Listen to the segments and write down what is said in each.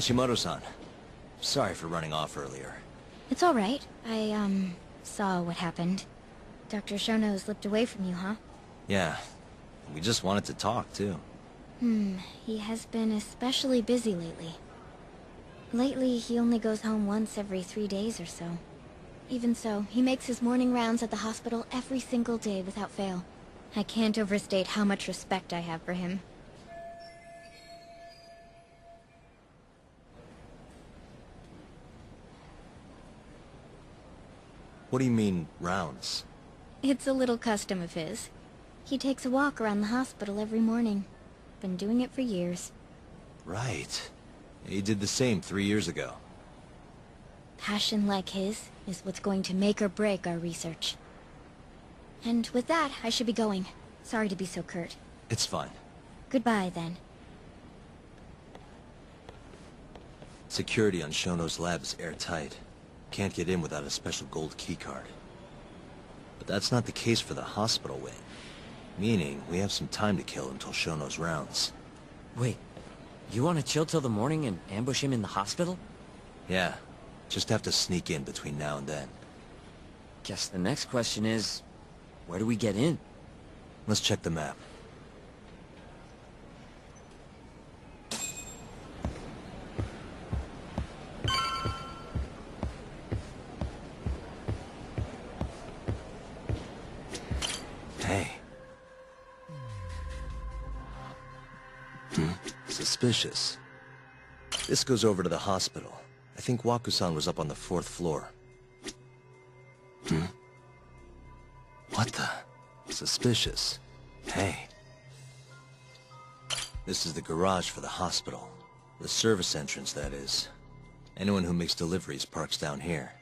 Hashimoto-san. Sorry for running off earlier. It's all right. I saw what happened. Dr. Shono slipped away from you, huh? Yeah. We just wanted to talk, too. He has been especially busy lately. Lately, he only goes home once every 3 days or so. Even so, he makes his morning rounds at the hospital every single day without fail. I can't overstate how much respect I have for him. What do you mean, rounds? It's a little custom of his. He takes a walk around the hospital every morning. Been doing it for years. Right. He did the same 3 years ago. Passion like his is what's going to make or break our research. And with that, I should be going. Sorry to be so curt. It's fine. Goodbye, then. Security on Shono's lab is airtight. Can't get in without a special gold keycard. But that's not the case for the hospital wing. Meaning, we have some time to kill until Shono's rounds. Wait, you want to chill till the morning and ambush him in the hospital? Yeah, just have to sneak in between now and then. Guess the next question is, where do we get in? Let's check the map. Hey. Suspicious. This goes over to the hospital. I think Waku-san was up on the 4th floor. What the? Suspicious. Hey. This is the garage for the hospital. The service entrance, that is. Anyone who makes deliveries parks down here.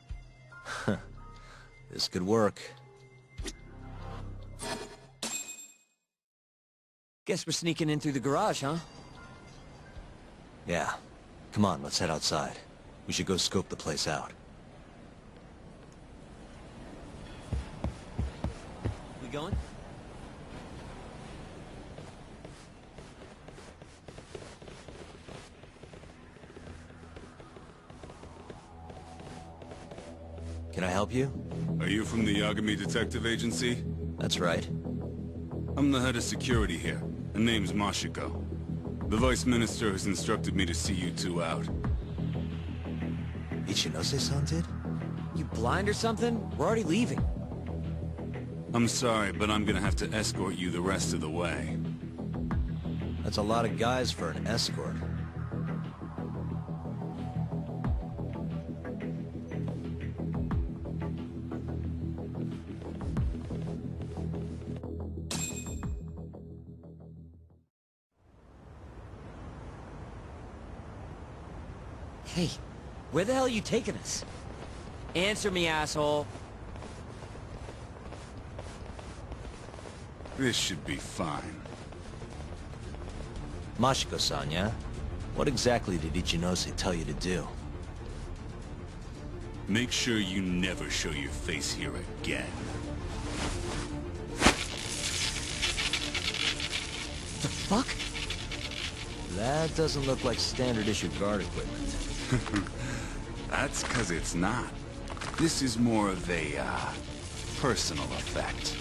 This could work. Guess we're sneaking in through the garage, huh? Yeah. Come on, let's head outside. We should go scope the place out. We going? Can I help you? Are you from the Yagami Detective Agency? That's right. I'm the head of security here. The name's Mashiko. The Vice Minister has instructed me to see you two out. Ichinose-san did? You blind or something? We're already leaving. I'm sorry, but I'm gonna have to escort you the rest of the way. That's a lot of guys for an escort. Hey, where the hell are you taking us? Answer me, asshole. This should be fine. Mashiko-san, yeah? What exactly did Ichinose tell you to do? Make sure you never show your face here again. The fuck? That doesn't look like standard issue guard equipment. That's 'cause it's not. This is more of a, personal effect.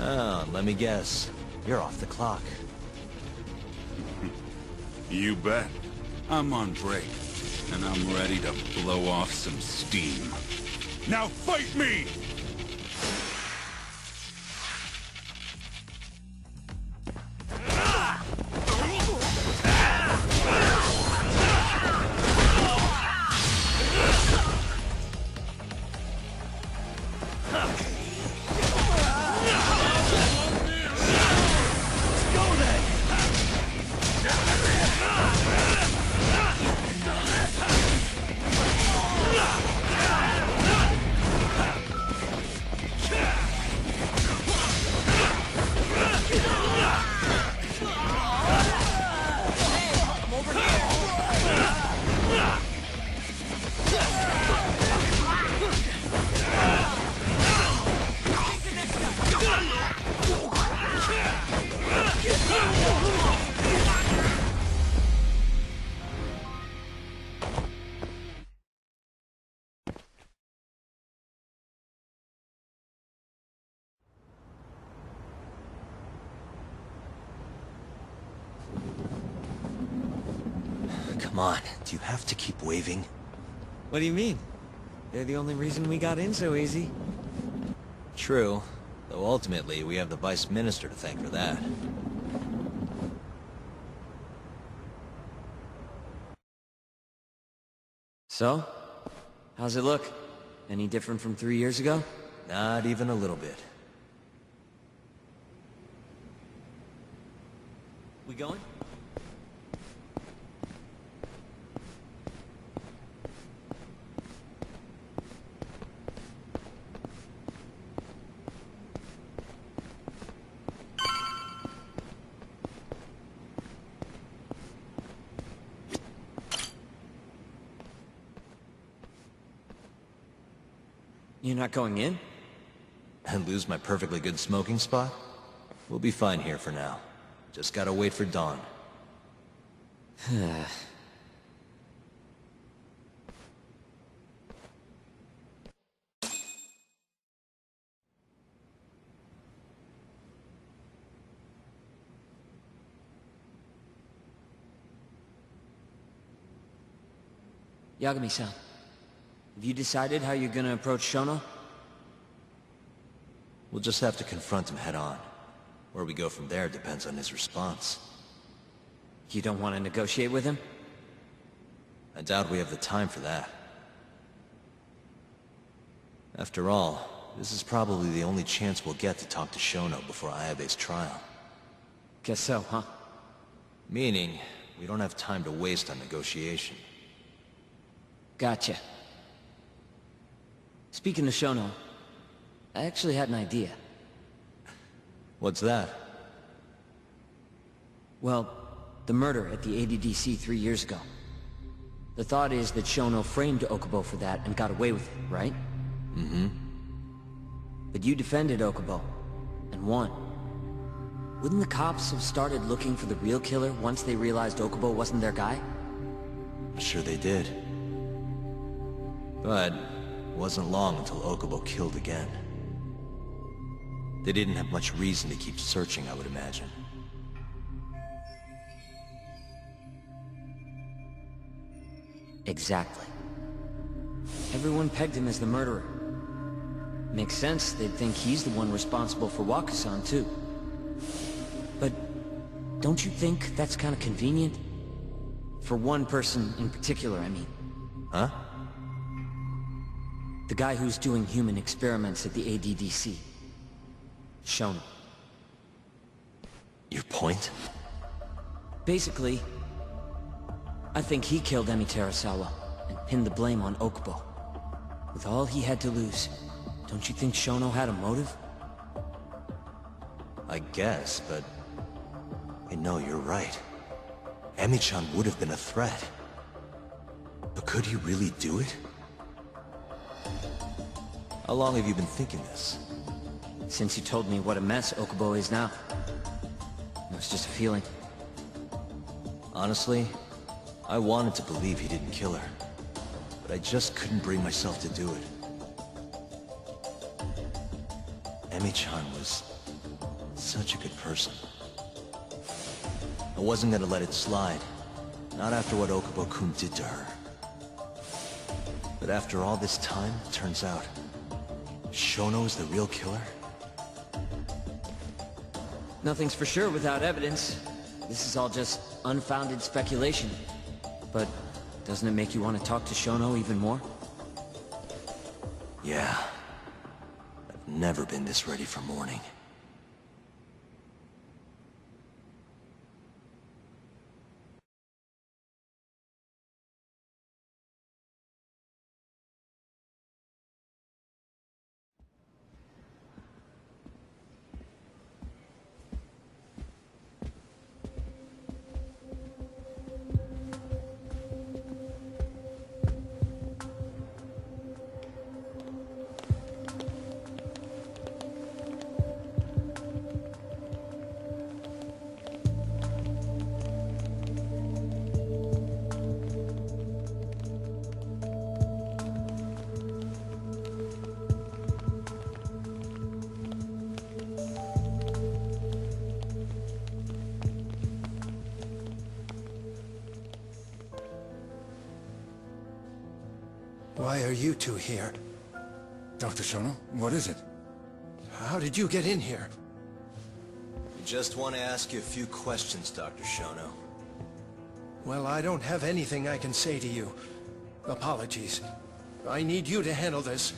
Oh, let me guess. You're off the clock. You bet. I'm on break, and I'm ready to blow off some steam. Now fight me! Come on, do you have to keep waving? What do you mean? They're the only reason we got in so easy. True, though ultimately we have the Vice Minister to thank for that. So? How's it look? Any different from 3 years ago? Not even a little bit. We going? You're not going in? And lose my perfectly good smoking spot? We'll be fine here for now. Just gotta wait for dawn. Yagami-san, have you decided how you're gonna approach Shono? We'll just have to confront him head on. Where we go from there depends on his response. You don't want to negotiate with him? I doubt we have the time for that. After all, this is probably the only chance we'll get to talk to Shono before Ayabe's trial. Guess so, huh? Meaning, we don't have time to waste on negotiation. Gotcha. Speaking of Shono, I actually had an idea. What's that? Well, the murder at the ADDC 3 years ago. The thought is that Shono framed Okubo for that and got away with it, right? Mm-hmm. But you defended Okubo, and won. Wouldn't the cops have started looking for the real killer once they realized Okubo wasn't their guy? Sure they did. But it wasn't long until Okubo killed again. They didn't have much reason to keep searching, I would imagine. Exactly. Everyone pegged him as the murderer. Makes sense, they'd think he's the one responsible for Wakusan, too. But don't you think that's kind of convenient? For one person in particular, I mean. Huh? The guy who's doing human experiments at the ADDC. Shono. Your point? Basically, I think he killed Emi Terasawa and pinned the blame on Okubo. With all he had to lose, don't you think Shono had a motive? I guess, but... I know you're right. Emi-chan would have been a threat. But could he really do it? How long have you been thinking this? Since you told me what a mess Okubo is now. It was just a feeling. Honestly, I wanted to believe he didn't kill her. But I just couldn't bring myself to do it. Emi-chan was such a good person. I wasn't gonna let it slide. Not after what Okubo-kun did to her. But after all this time, it turns out Shono is the real killer? Nothing's for sure without evidence. This is all just unfounded speculation. But doesn't it make you want to talk to Shono even more? Yeah. I've never been this ready for morning. Why are you two here? Dr. Shono, what is it? How did you get in here? We just want to ask you a few questions, Dr. Shono. Well, I don't have anything I can say to you. Apologies. I need you to handle this.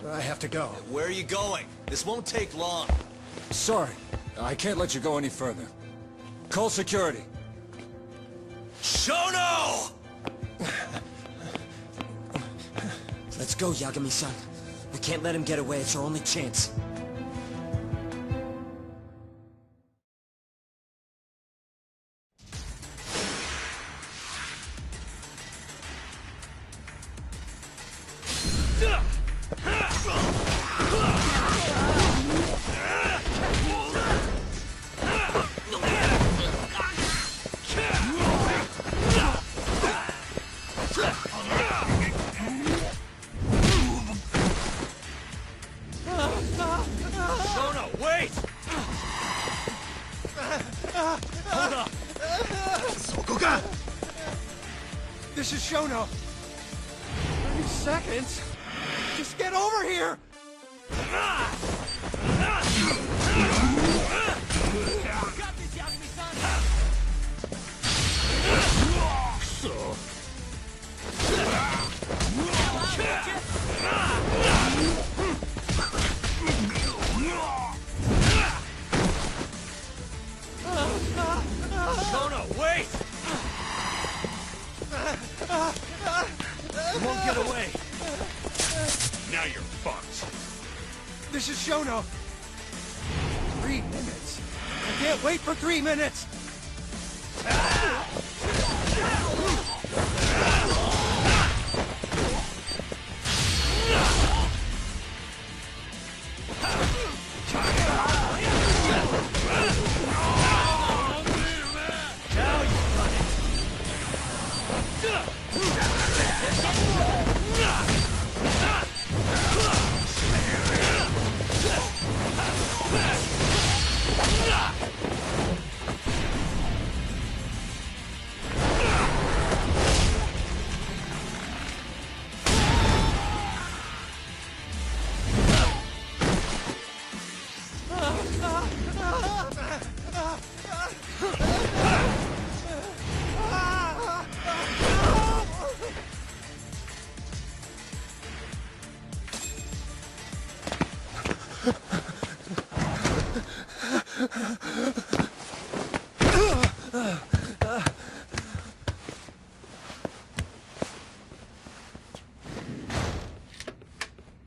I have to go. Where are you going? This won't take long. Sorry, I can't let you go any further. Call security. Shono! Let's go, Yagami-san. We can't let him get away. It's our only chance. This is Shono. 30 seconds? Just get over here! Got this, Yagami-san! Shono, wait! You won't get away. Now you're fucked. This is Shono. 3 minutes? I can't wait for 3 minutes!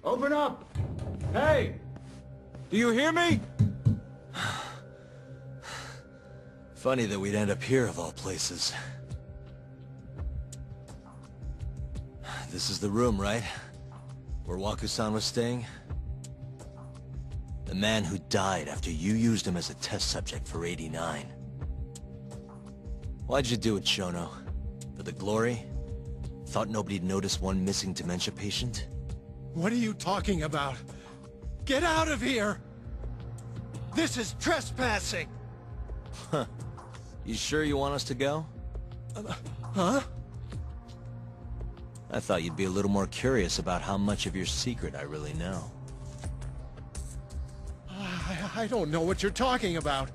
Open up! Hey! Do you hear me? Funny that we'd end up here of all places. This is the room, right? Where Waku-san was staying? The man who died after you used him as a test subject for 89. Why'd you do it, Shono? For the glory? Thought nobody'd notice one missing dementia patient? What are you talking about? Get out of here! This is trespassing! Huh. You sure you want us to go? Huh? I thought you'd be a little more curious about how much of your secret I really know. I don't know what you're talking about.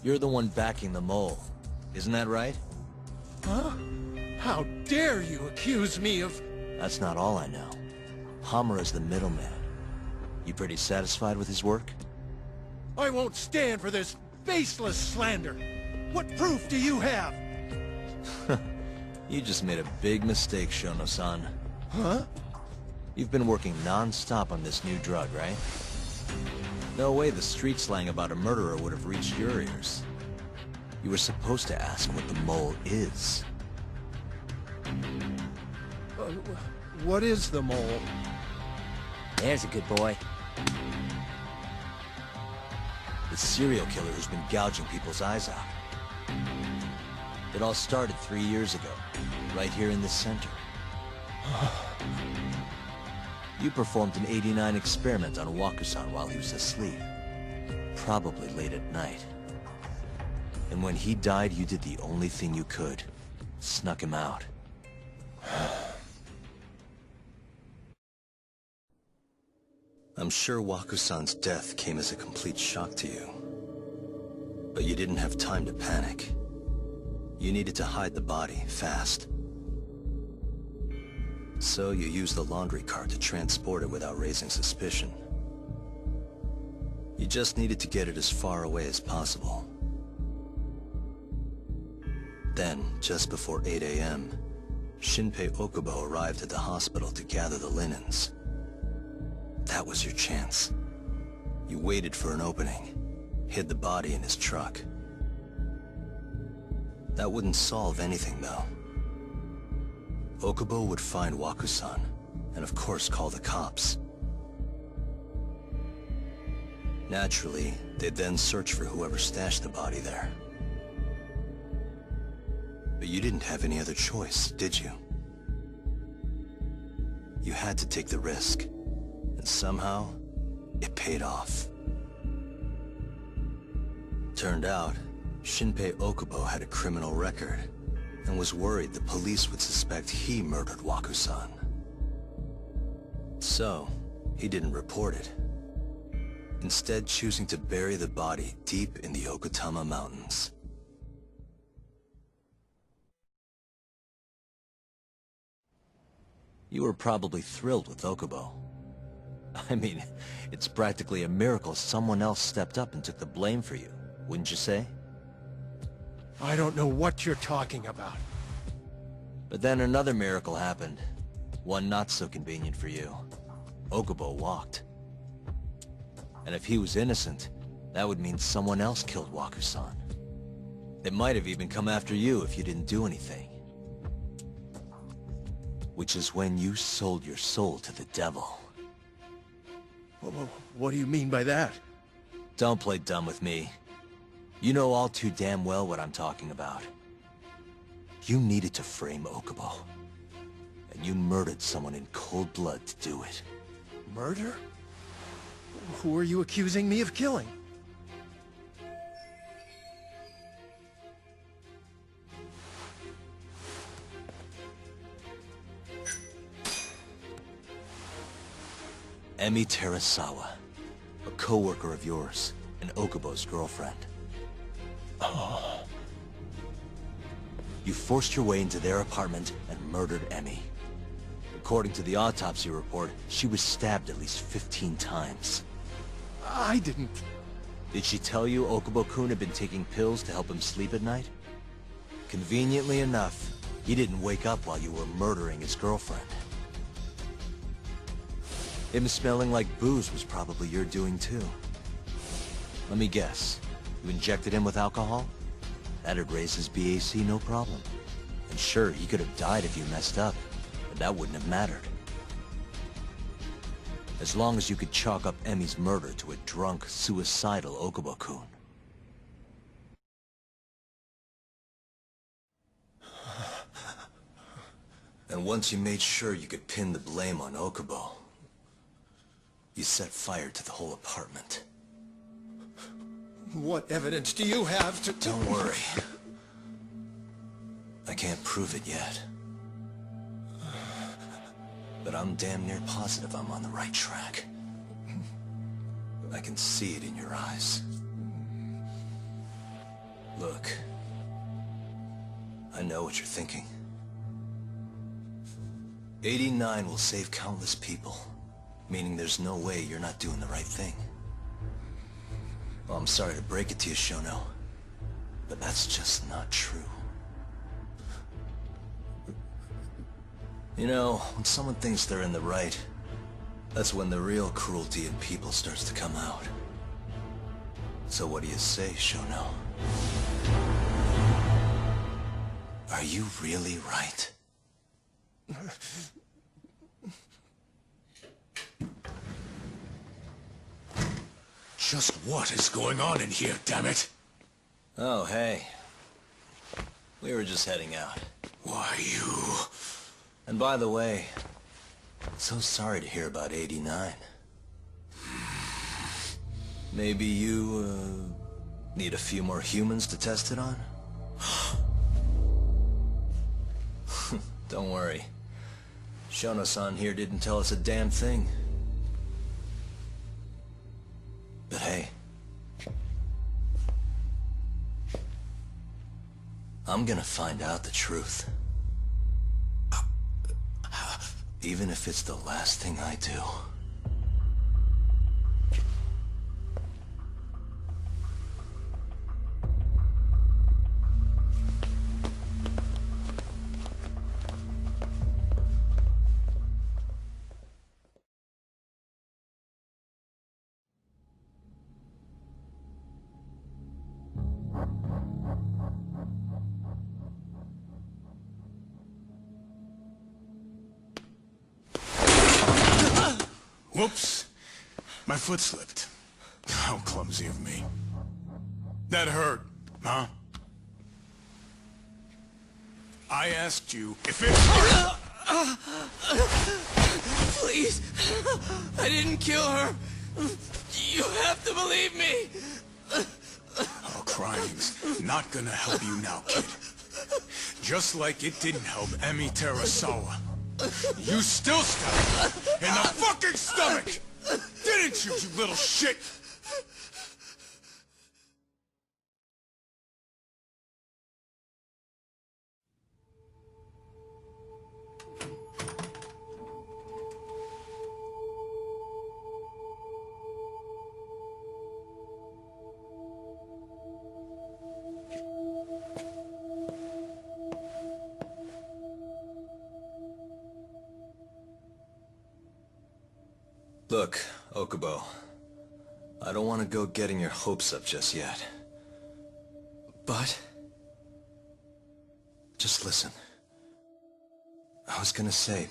You're the one backing the mole. Isn't that right? Huh? How dare you accuse me of... That's not all I know. Hamura's the middleman. You pretty satisfied with his work? I won't stand for this baseless slander. What proof do you have? You just made a big mistake, Shono-san. Huh? You've been working non-stop on this new drug, right? No way the street slang about a murderer would have reached your ears. You were supposed to ask what the mole is. What is the mole? There's a good boy. The serial killer who's been gouging people's eyes out. It all started 3 years ago, right here in this center. You performed an 89 experiment on Waku-san while he was asleep. Probably late at night. And when he died, you did the only thing you could. Snuck him out. I'm sure Waku-san's death came as a complete shock to you. But you didn't have time to panic. You needed to hide the body, fast. So you used the laundry cart to transport it without raising suspicion. You just needed to get it as far away as possible. Then, just before 8 a.m., Shinpei Okubo arrived at the hospital to gather the linens. That was your chance. You waited for an opening, hid the body in his truck. That wouldn't solve anything, though. Okubo would find Waku-san, and of course call the cops. Naturally, they'd then search for whoever stashed the body there. But you didn't have any other choice, did you? You had to take the risk, and somehow, it paid off. Turned out, Shinpei Okubo had a criminal record, and was worried the police would suspect he murdered Waku-san. So, he didn't report it, instead choosing to bury the body deep in the Okutama Mountains. You were probably thrilled with Okubo. I mean, it's practically a miracle someone else stepped up and took the blame for you, wouldn't you say? I don't know what you're talking about. But then another miracle happened. One not so convenient for you. Okubo walked. And if he was innocent, that would mean someone else killed Waku-san. They might have even come after you if you didn't do anything. Which is when you sold your soul to the devil. What do you mean by that? Don't play dumb with me. You know all too damn well what I'm talking about. You needed to frame Okubo. And you murdered someone in cold blood to do it. Murder? Who are you accusing me of killing? Emi Terasawa, a co-worker of yours, and Okubo's girlfriend. Oh. You forced your way into their apartment and murdered Emi. According to the autopsy report, she was stabbed at least 15 times. I didn't... Did she tell you Okubo-kun had been taking pills to help him sleep at night? Conveniently enough, he didn't wake up while you were murdering his girlfriend. Him smelling like booze was probably your doing too. Let me guess. You injected him with alcohol? That'd raise his BAC no problem. And sure, he could have died if you messed up, but that wouldn't have mattered. As long as you could chalk up Emi's murder to a drunk, suicidal Okubo-kun. And once you made sure you could pin the blame on Okubo, you set fire to the whole apartment. What evidence do you have to... Don't worry. I can't prove it yet. But I'm damn near positive I'm on the right track. I can see it in your eyes. Look. I know what you're thinking. 89 will save countless people. Meaning there's no way you're not doing the right thing. Well, I'm sorry to break it to you, Shono, but that's just not true. You know, when someone thinks they're in the right, that's when the real cruelty in people starts to come out. So what do you say, Shono? Are you really right? Just what is going on in here, damn it? Oh, hey. We were just heading out. Why, you... And by the way, so sorry to hear about 89. Maybe you, need a few more humans to test it on? Don't worry. Shono-san here didn't tell us a damn thing. I'm gonna find out the truth. Even if it's the last thing I do. Whoops. My foot slipped. How clumsy of me. That hurt, huh? I asked you if it hurt! Please! I didn't kill her! You have to believe me! Oh, crying's not gonna help you now, kid. Just like it didn't help Emi Terasawa. You still stabbed her in the fucking stomach! Didn't you, you little shit? Look, Okubo. I don't want to go getting your hopes up just yet. But... just listen. I was gonna say...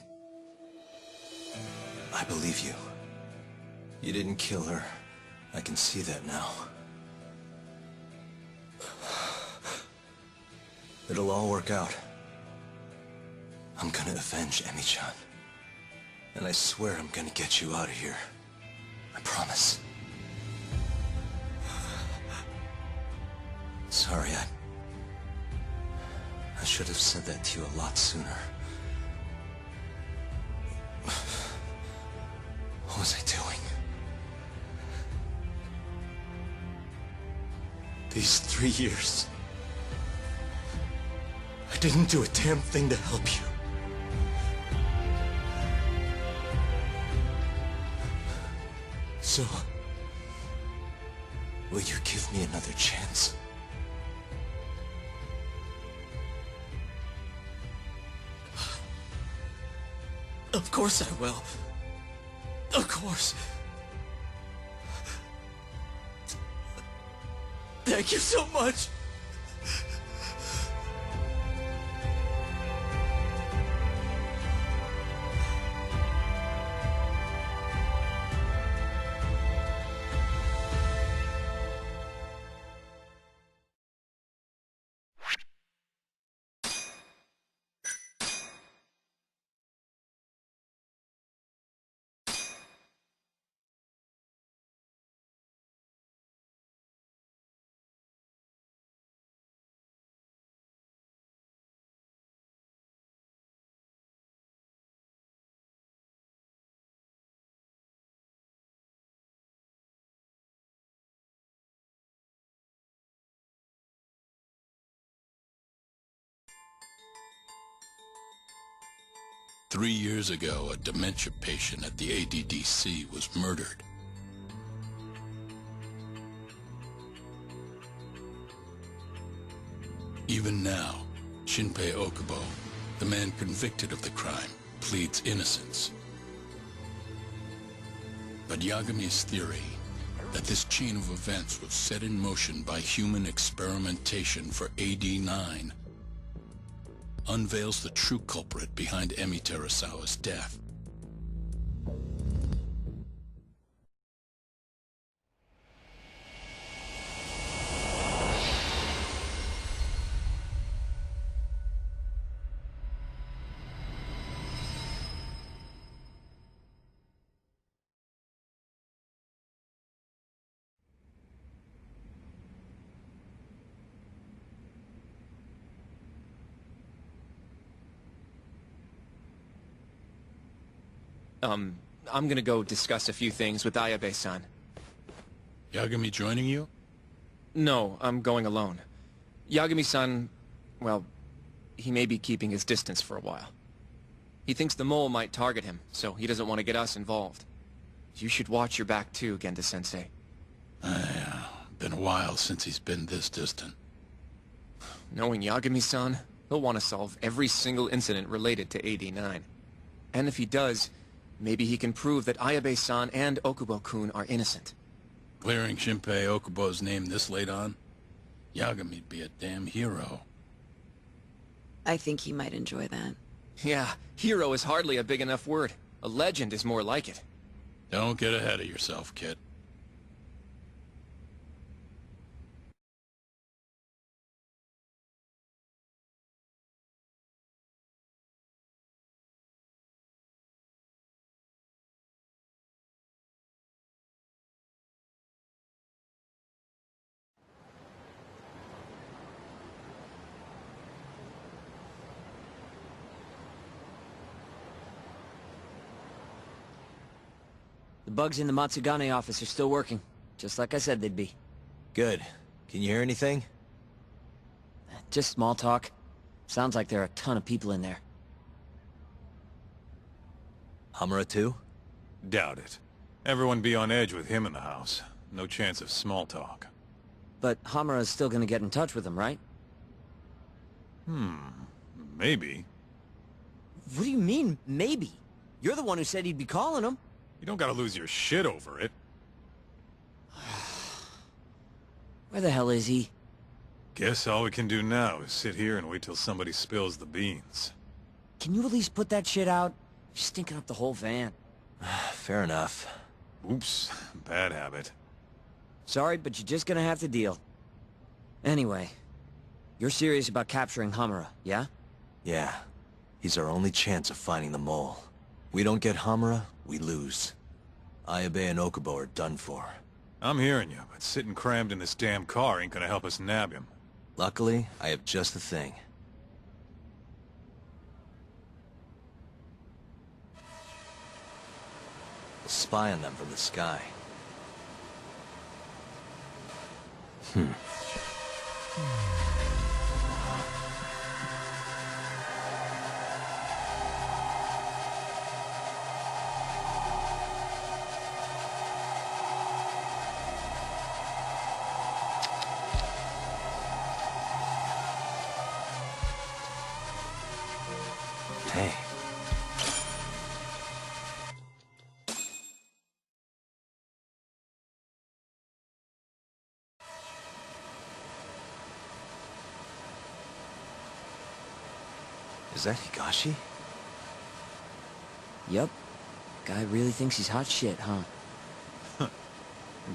I believe you. You didn't kill her. I can see that now. It'll all work out. I'm gonna avenge Emi-chan. And I swear I'm gonna get you out of here. I promise. Sorry, I should have said that to you a lot sooner. What was I doing? These 3 years, I didn't do a damn thing to help you. So, will you give me another chance? Of course I will. Of course. Thank you so much. "3 years ago, a dementia patient at the ADDC was murdered. Even now, Shinpei Okubo, the man convicted of the crime, pleads innocence. But Yagami's theory that this chain of events was set in motion by human experimentation for AD-9 unveils the true culprit behind Emi Terasawa's death. I'm gonna go discuss a few things with Ayabe-san. Yagami joining you? No, I'm going alone. Yagami-san well, he may be keeping his distance for a while. He thinks the mole might target him, so he doesn't want to get us involved. You should watch your back too, Genda-sensei. Yeah, been a while since he's been this distant. Knowing Yagami-san, he'll want to solve every single incident related to AD9. And if he does, maybe he can prove that Ayabe-san and Okubo-kun are innocent. Clearing Shinpei Okubo's name this late on? Yagami'd be a damn hero. I think he might enjoy that. Yeah, hero is hardly a big enough word. A legend is more like it. Don't get ahead of yourself, kid. The bugs in the Matsugane office are still working, just like I said they'd be. Good. Can you hear anything? Just small talk. Sounds like there are a ton of people in there. Hamura too? Doubt it. Everyone be on edge with him in the house. No chance of small talk. But Hamura's still gonna get in touch with him, right? Maybe. What do you mean, maybe? You're the one who said he'd be calling him. You don't gotta lose your shit over it. Where the hell is he? Guess all we can do now is sit here and wait till somebody spills the beans. Can you at least put that shit out? You're stinking up the whole van. Fair enough. Oops, bad habit. Sorry, but you're just gonna have to deal. Anyway, you're serious about capturing Hamura, yeah? Yeah. He's our only chance of finding the mole. We don't get Hamura, we lose. Ayabe and Okubo are done for. I'm hearing you, but sitting crammed in this damn car ain't gonna help us nab him. Luckily, I have just the thing. We'll spy on them from the sky. Hey. Is that Higashi? Yep. Guy really thinks he's hot shit, huh?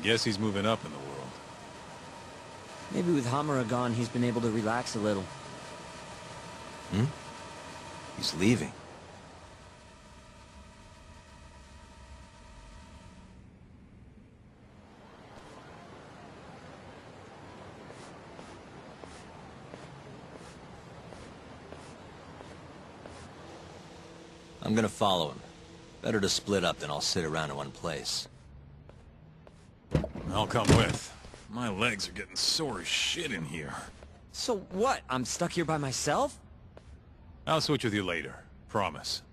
Guess he's moving up in the world. Maybe with Hamura gone, he's been able to relax a little. He's leaving. I'm gonna follow him. Better to split up than I'll sit around in one place. I'll come with. My legs are getting sore as shit in here. So what? I'm stuck here by myself? I'll switch with you later. Promise.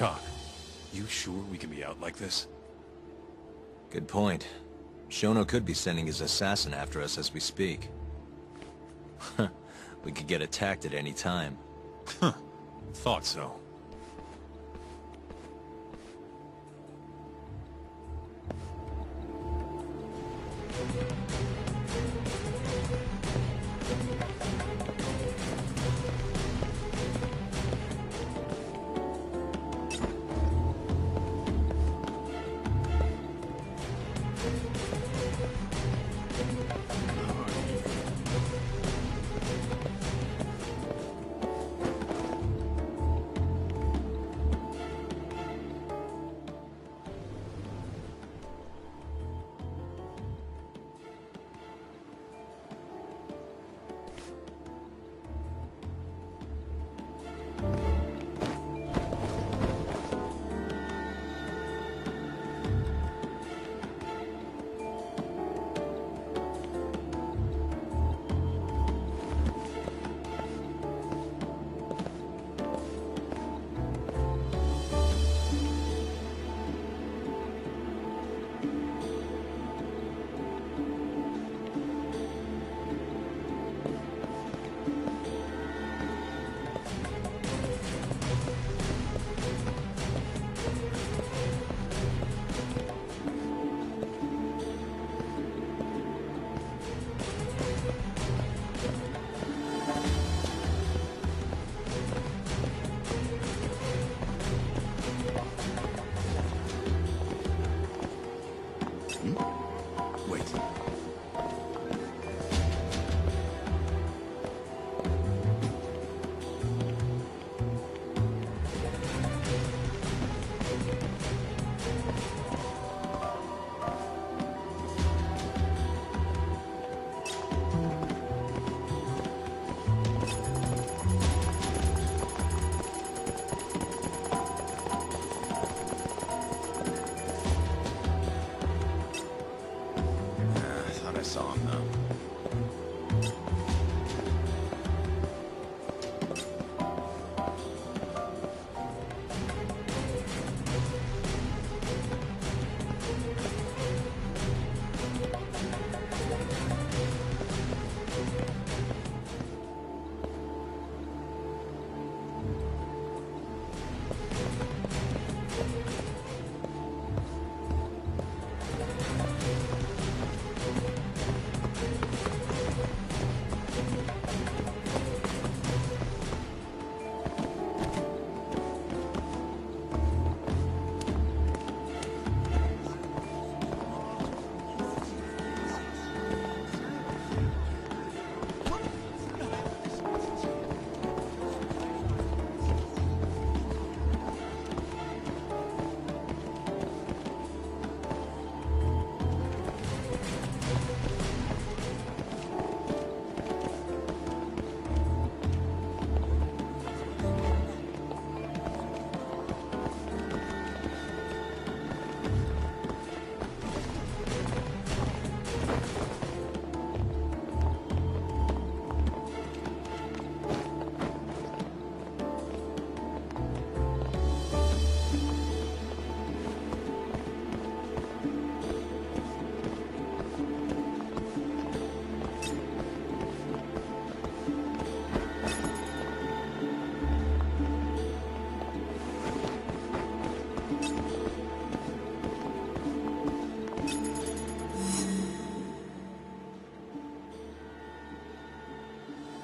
talk. You sure we can be out like this? Good point. Shono could be sending his assassin after us as we speak. We could get attacked at any time. Huh. Thought so.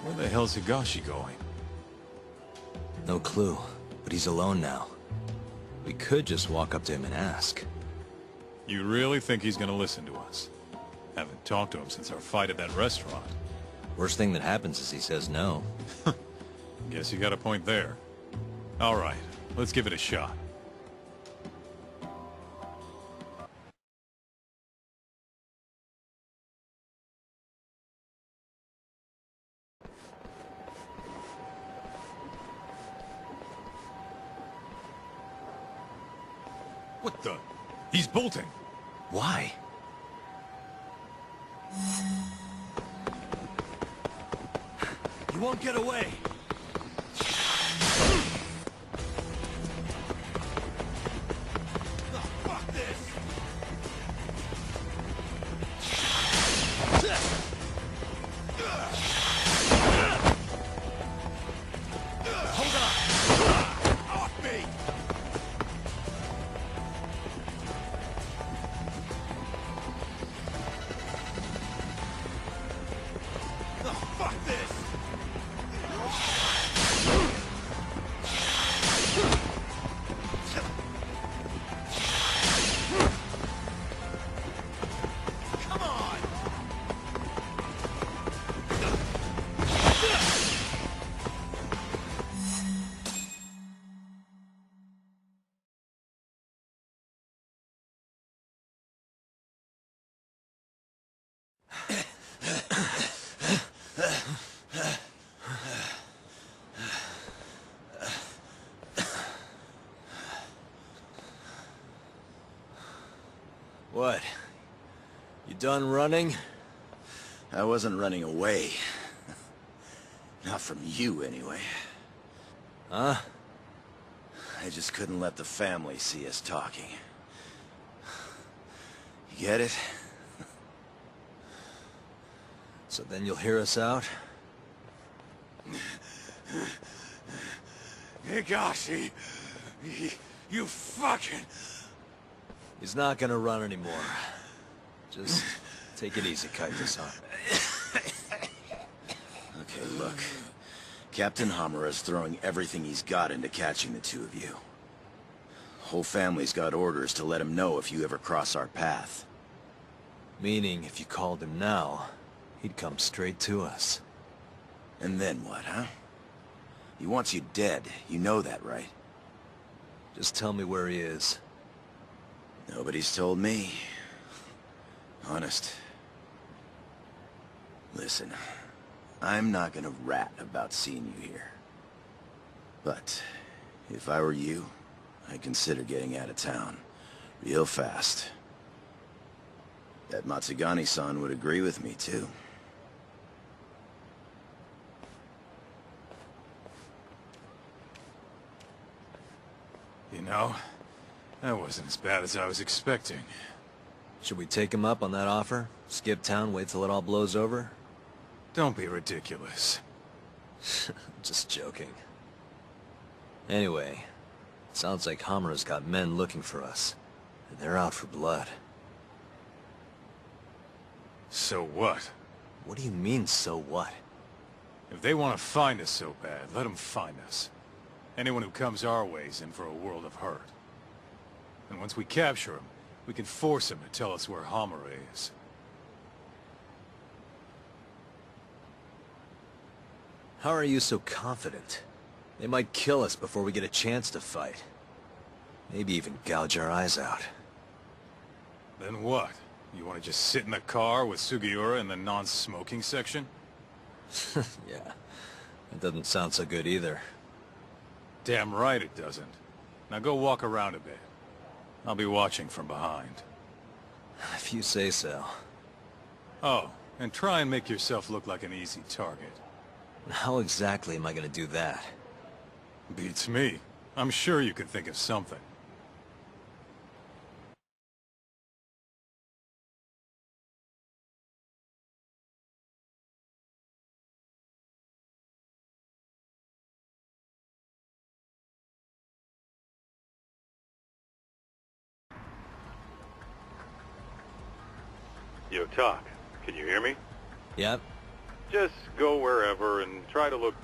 Where the hell's Higashi going? No clue, but he's alone now. We could just walk up to him and ask. You really think he's gonna listen to us? Haven't talked to him since our fight at that restaurant. Worst thing that happens is he says no. Guess you got a point there. All right, let's give it a shot. What the? He's bolting. Why? You won't get away. You done running? I wasn't running away. Not from you, anyway. Huh? I just couldn't let the family see us talking. You get it? So then you'll hear us out? Higashi, you fucking... He's not gonna run anymore. Just take it easy, Kaito-san. Okay, look. Captain Hamura's throwing everything he's got into catching the two of you. Whole family's got orders to let him know if you ever cross our path. Meaning, if you called him now, he'd come straight to us. And then what, huh? He wants you dead. You know that, right? Just tell me where he is. Nobody's told me. Honest. Listen, I'm not gonna rat about seeing you here. But, if I were you, I'd consider getting out of town. Real fast. That Matsugane-san would agree with me, too. You know, that wasn't as bad as I was expecting. Should we take him up on that offer? Skip town, wait till it all blows over? Don't be ridiculous. Just joking. Anyway, sounds like Hamura's got men looking for us. And they're out for blood. So what? What do you mean, so what? If they want to find us so bad, let them find us. Anyone who comes our way's in for a world of hurt. And once we capture him, we can force him to tell us where Hamura is. How are you so confident? They might kill us before we get a chance to fight. Maybe even gouge our eyes out. Then what? You want to just sit in the car with Sugiura in the non-smoking section? Yeah, that doesn't sound so good either. Damn right it doesn't. Now go walk around a bit. I'll be watching from behind. If you say so. Oh, and try and make yourself look like an easy target. How exactly am I gonna do that? Beats me. I'm sure you could think of something. Yo, Talk, can you hear me? Yep. Just go wherever and try to look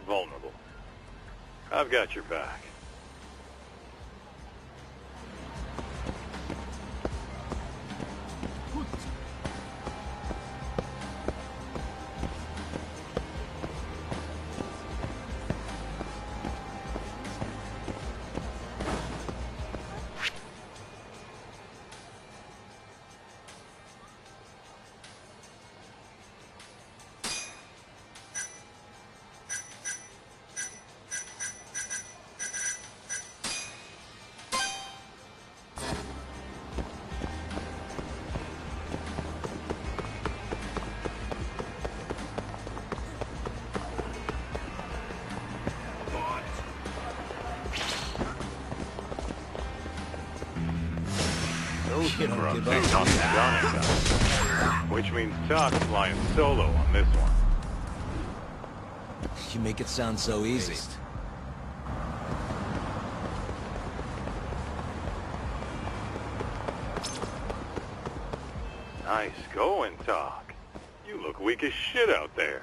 vulnerable. I've got your back. You don't give Big up. Mastugane Family, which means Talk's flying solo on this one. You make it sound so easy. Nice going, Talk. You look weak as shit out there.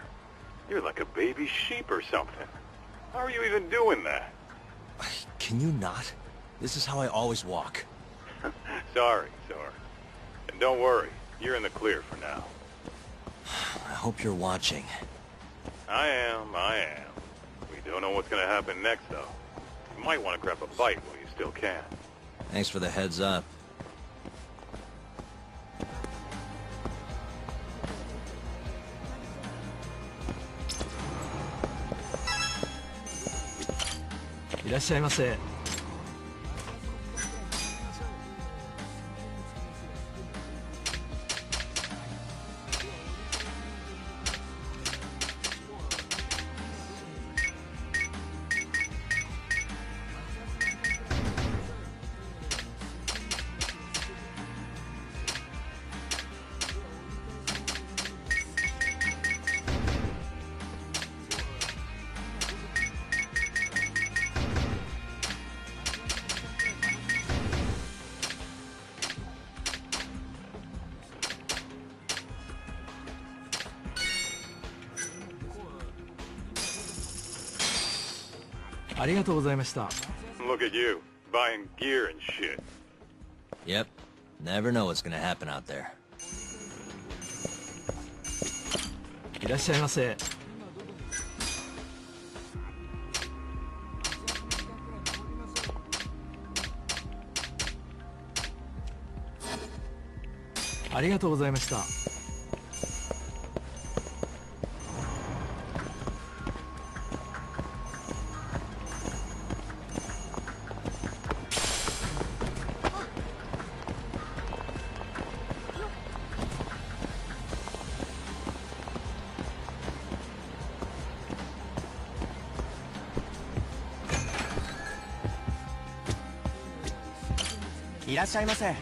You're like a baby sheep or something. How are you even doing that? Can you not? This is how I always walk. Sorry. And don't worry, you're in the clear for now. I hope you're watching. I am. We don't know what's gonna happen next, though. You might want to grab a bite while you still can. Thanks for the heads up. Irashaimase. Look at you, buying gear and shit. Yep. Never know what's gonna happen out there. いらっしゃいませ。ありがとうございました。いらっしゃいませ。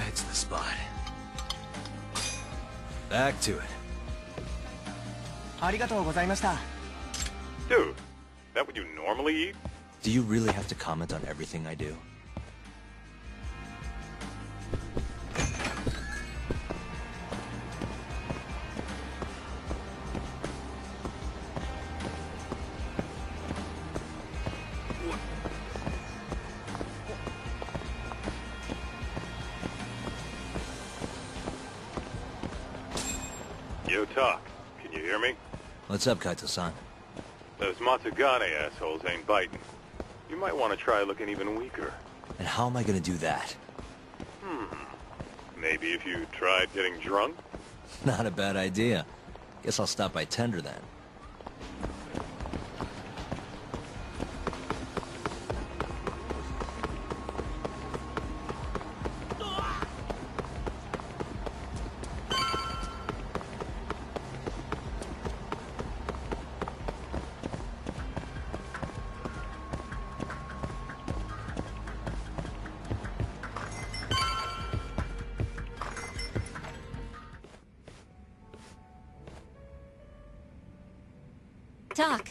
It's the spot. Back to it. ありがとうございました。Dude, that what you normally eat? Do you really have to comment on everything I do? Yo, Talk. Can you hear me? What's up, Kaito-san? Those Matsugane assholes ain't biting. You might want to try looking even weaker. And how am I gonna do that? Maybe if you tried getting drunk? Not a bad idea. Guess I'll stop by Tender then. Doc.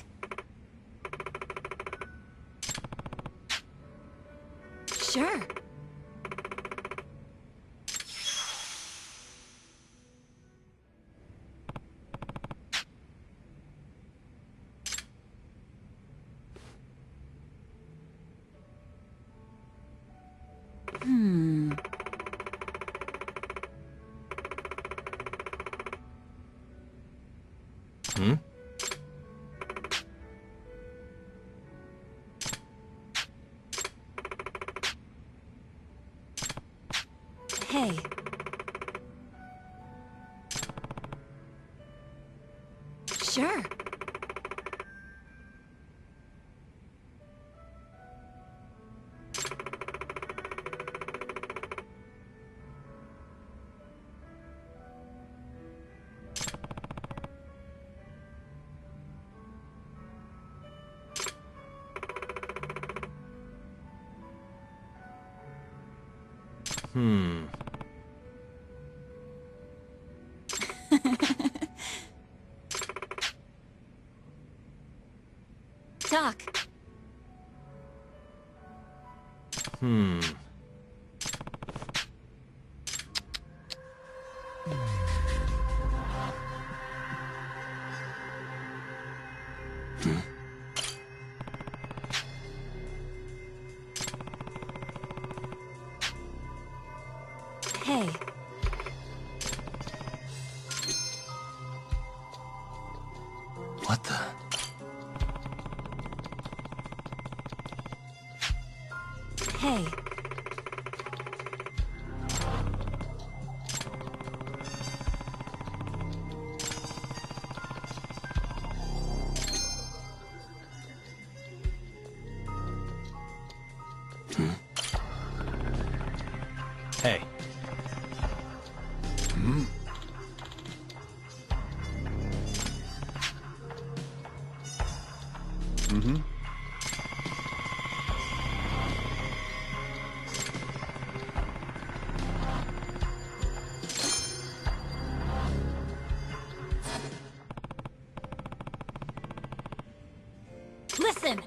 Sure. Hmm? Hey. Sure. Doc. Hey. What the? Hey. Hey. Listen.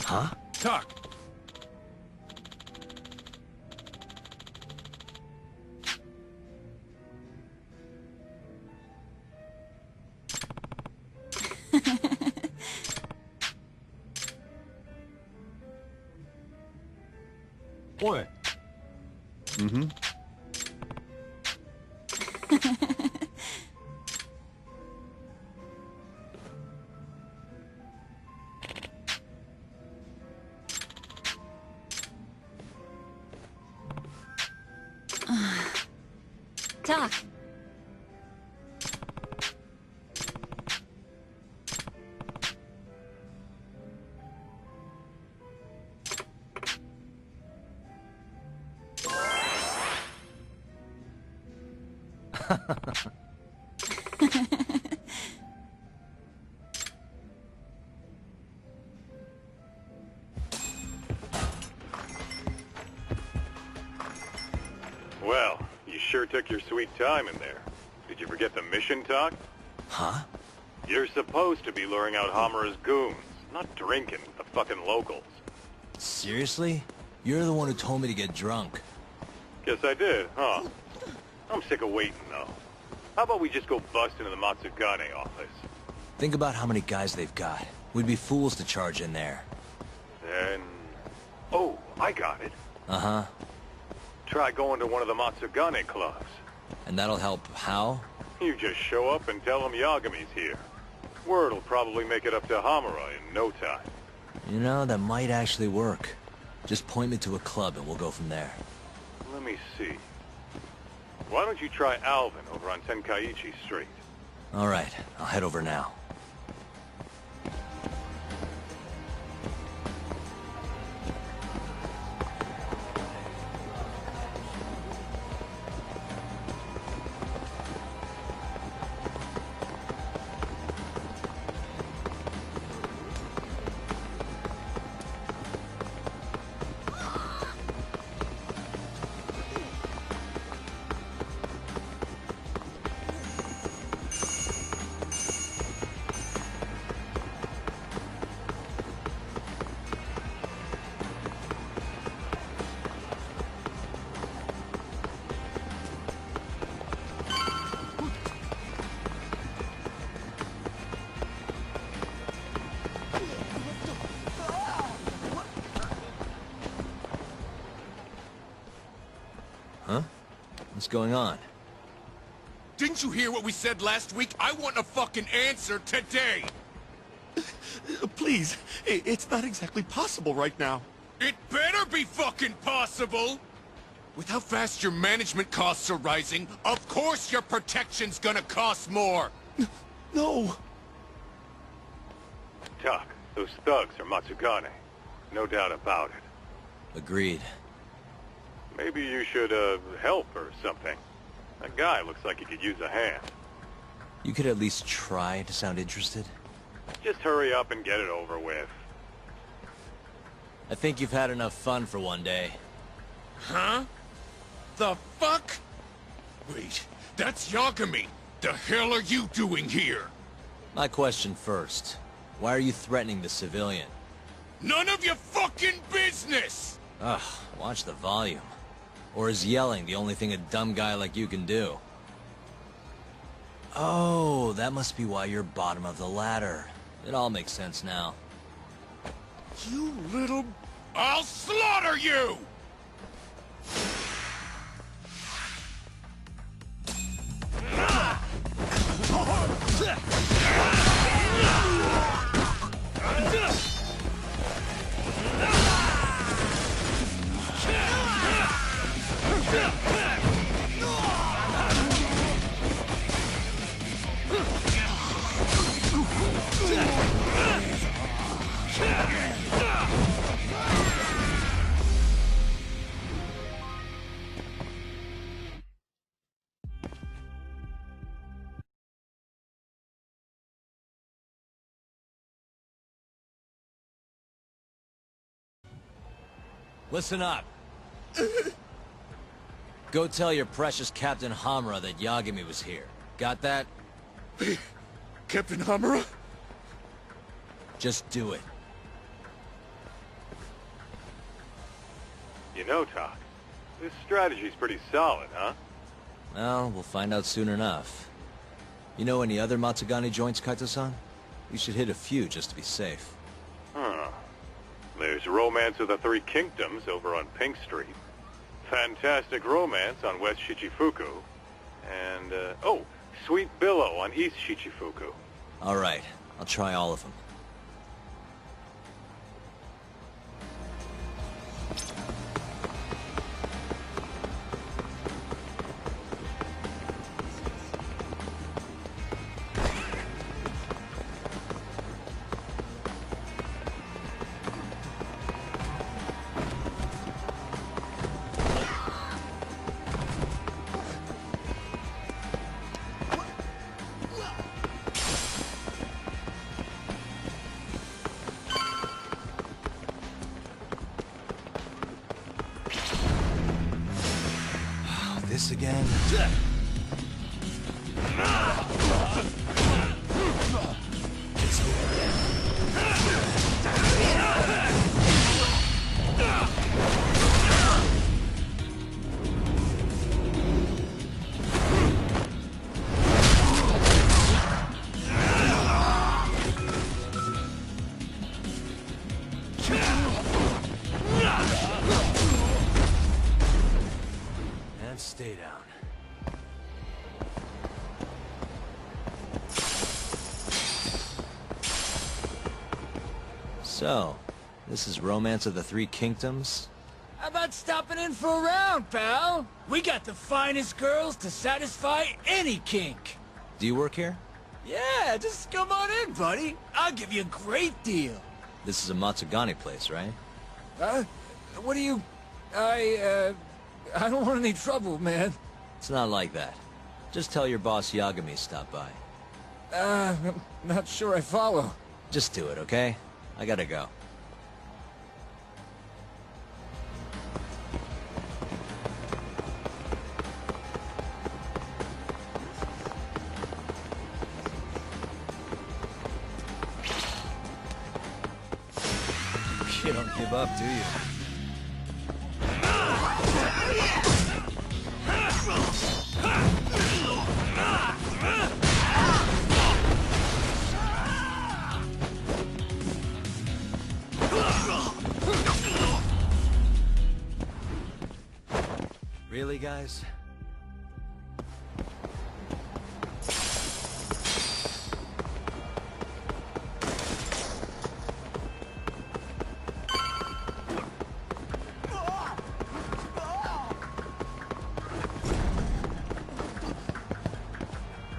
Huh? Talk. Boy. Mm-hmm. Doc. Well, you sure took your sweet time in there. Did you forget the mission talk? Huh? You're supposed to be luring out Hamura's goons, not drinking with the fucking locals. Seriously? You're the one who told me to get drunk. Guess I did, huh? I'm sick of waiting, though. How about we just go bust into the Matsugane office? Think about how many guys they've got. We'd be fools to charge in there. Then... Oh, I got it. Uh-huh. Try going to one of the Matsugane clubs. And that'll help how? You just show up and tell them Yagami's here. Word'll probably make it up to Hamura in no time. You know, that might actually work. Just point me to a club and we'll go from there. Let me see. Why don't you try Alvin over on Tenkaichi Street? All right, I'll head over now. Huh? What's going on? Didn't you hear what we said last week? I want a fucking answer today! Please, it's not exactly possible right now. It better be fucking possible! With how fast your management costs are rising, of course your protection's gonna cost more! No! Tuck, those thugs are Matsugane. No doubt about it. Agreed. Maybe you should, help or something. That guy looks like he could use a hand. You could at least try to sound interested. Just hurry up and get it over with. I think you've had enough fun for one day. Huh? The fuck? Wait, that's Yagami! The hell are you doing here? My question first. Why are you threatening the civilian? None of your fucking business! Ugh, watch the volume. Or is yelling the only thing a dumb guy like you can do? Oh, that must be why you're bottom of the ladder. It all makes sense now. You little... I'll slaughter you! Listen up. Go tell your precious Captain Hamura that Yagami was here. Got that? Captain Hamura? Just do it. You know, Talk, this strategy's pretty solid, huh? Well, we'll find out soon enough. You know any other Matsugane joints, Kaito-san? We should hit a few just to be safe. Huh. There's Romance of the Three Kingdoms over on Pink Street. Fantastic Romance on West Shichifuku. And, oh, Sweet Billow on East Shichifuku. All right, I'll try all of them. This again? It's over. Stay down. So, this is Romance of the Three Kingdoms? How about stopping in for a round, pal? We got the finest girls to satisfy any kink. Do you work here? Yeah, just come on in, buddy. I'll give you a great deal. This is a Matsugane place, right? What do you... I don't want any trouble, man. It's not like that. Just tell your boss Yagami stopped by. I'm not sure I follow. Just do it, okay? I gotta go. You don't give up, do you? Really, guys?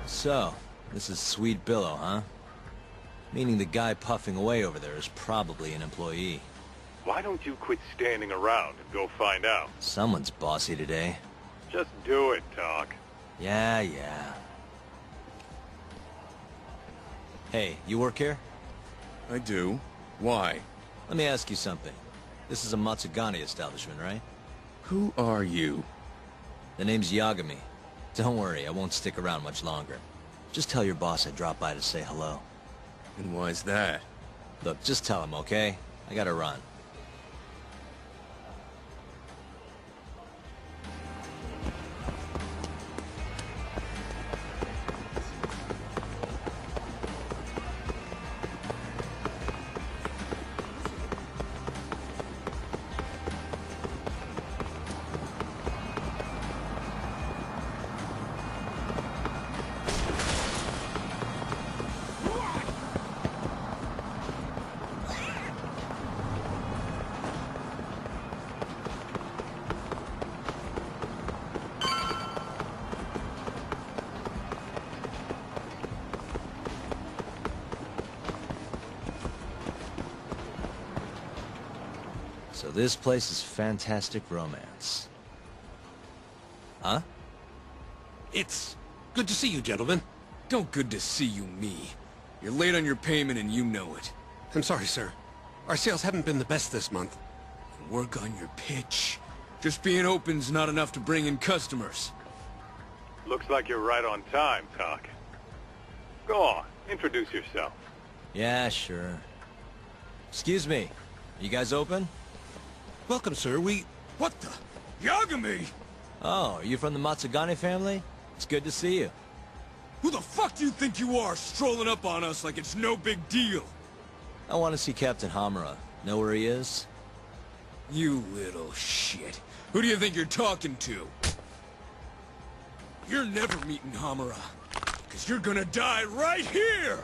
So, this is Sweet Billow, huh? Meaning the guy puffing away over there is probably an employee. Why don't you quit standing around and go find out? Someone's bossy today. Just do it, Talk. Yeah. Hey, you work here? I do. Why? Let me ask you something. This is a Matsugane establishment, right? Who are you? The name's Yagami. Don't worry, I won't stick around much longer. Just tell your boss I dropped by to say hello. And why's that? Look, just tell him, okay? I gotta run. So this place is fantastic romance. Huh? It's good to see you, gentlemen. Don't good to see you me. You're late on your payment and you know it. I'm sorry, sir. Our sales haven't been the best this month. work on your pitch. Just being open's not enough to bring in customers. Looks like you're right on time, Talk. Go on, introduce yourself. Yeah, sure. Excuse me, you guys open? Welcome, sir. What the? Yagami! Oh, are you from the Matsugane family? It's good to see you. Who the fuck do you think you are, strolling up on us like it's no big deal? I want to see Captain Hamura. Know where he is? You little shit. Who do you think you're talking to? You're never meeting Hamura, because you're gonna die right here!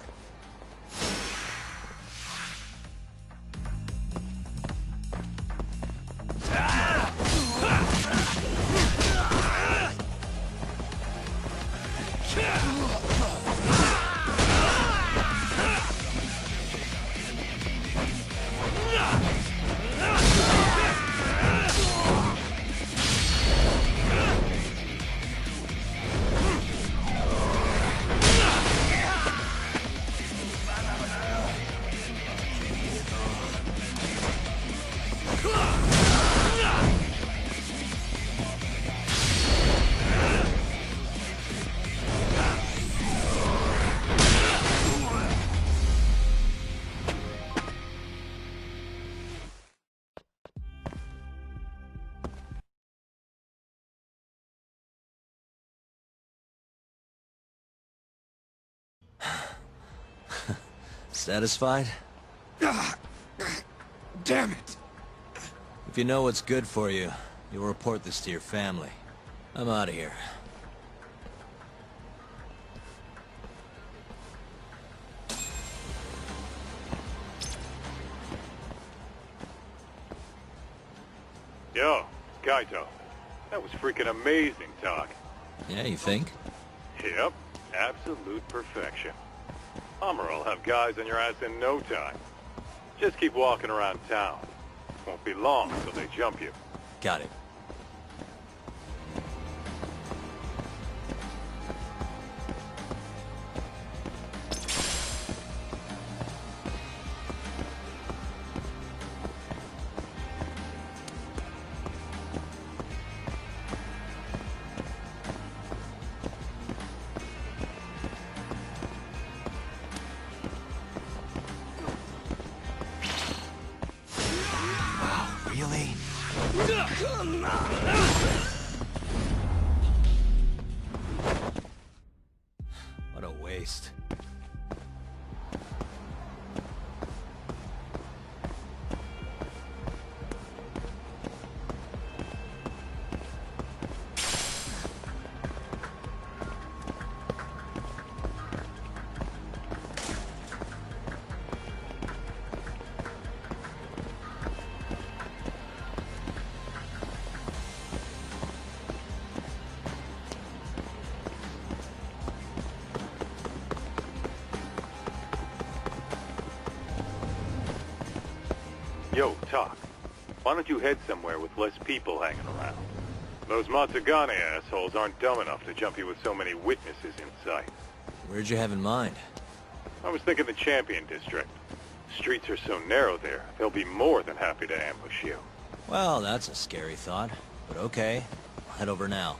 Satisfied? Damn it! If you know what's good for you, you'll report this to your family. I'm out of here. Yo, Kaito. That was freaking amazing, Talk. Yeah, you think? Yep, absolute perfection. Hamura will have guys on your ass in no time. Just keep walking around town. Won't be long until they jump you. Got it. Really? What a waste. Yo, Talk. Why don't you head somewhere with less people hanging around? Those Matsugane assholes aren't dumb enough to jump you with so many witnesses in sight. Where'd you have in mind? I was thinking the Champion District. Streets are so narrow there, they'll be more than happy to ambush you. Well, that's a scary thought. But okay, I'll head over now.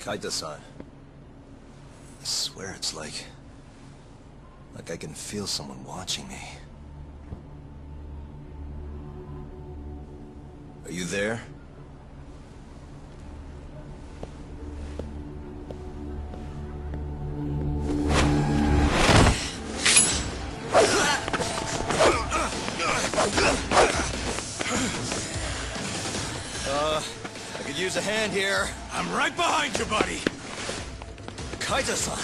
Kaita-san. I swear it's like I can feel someone watching me. Are you there? I could use a hand here. I'm right behind you, buddy. Kaita-san.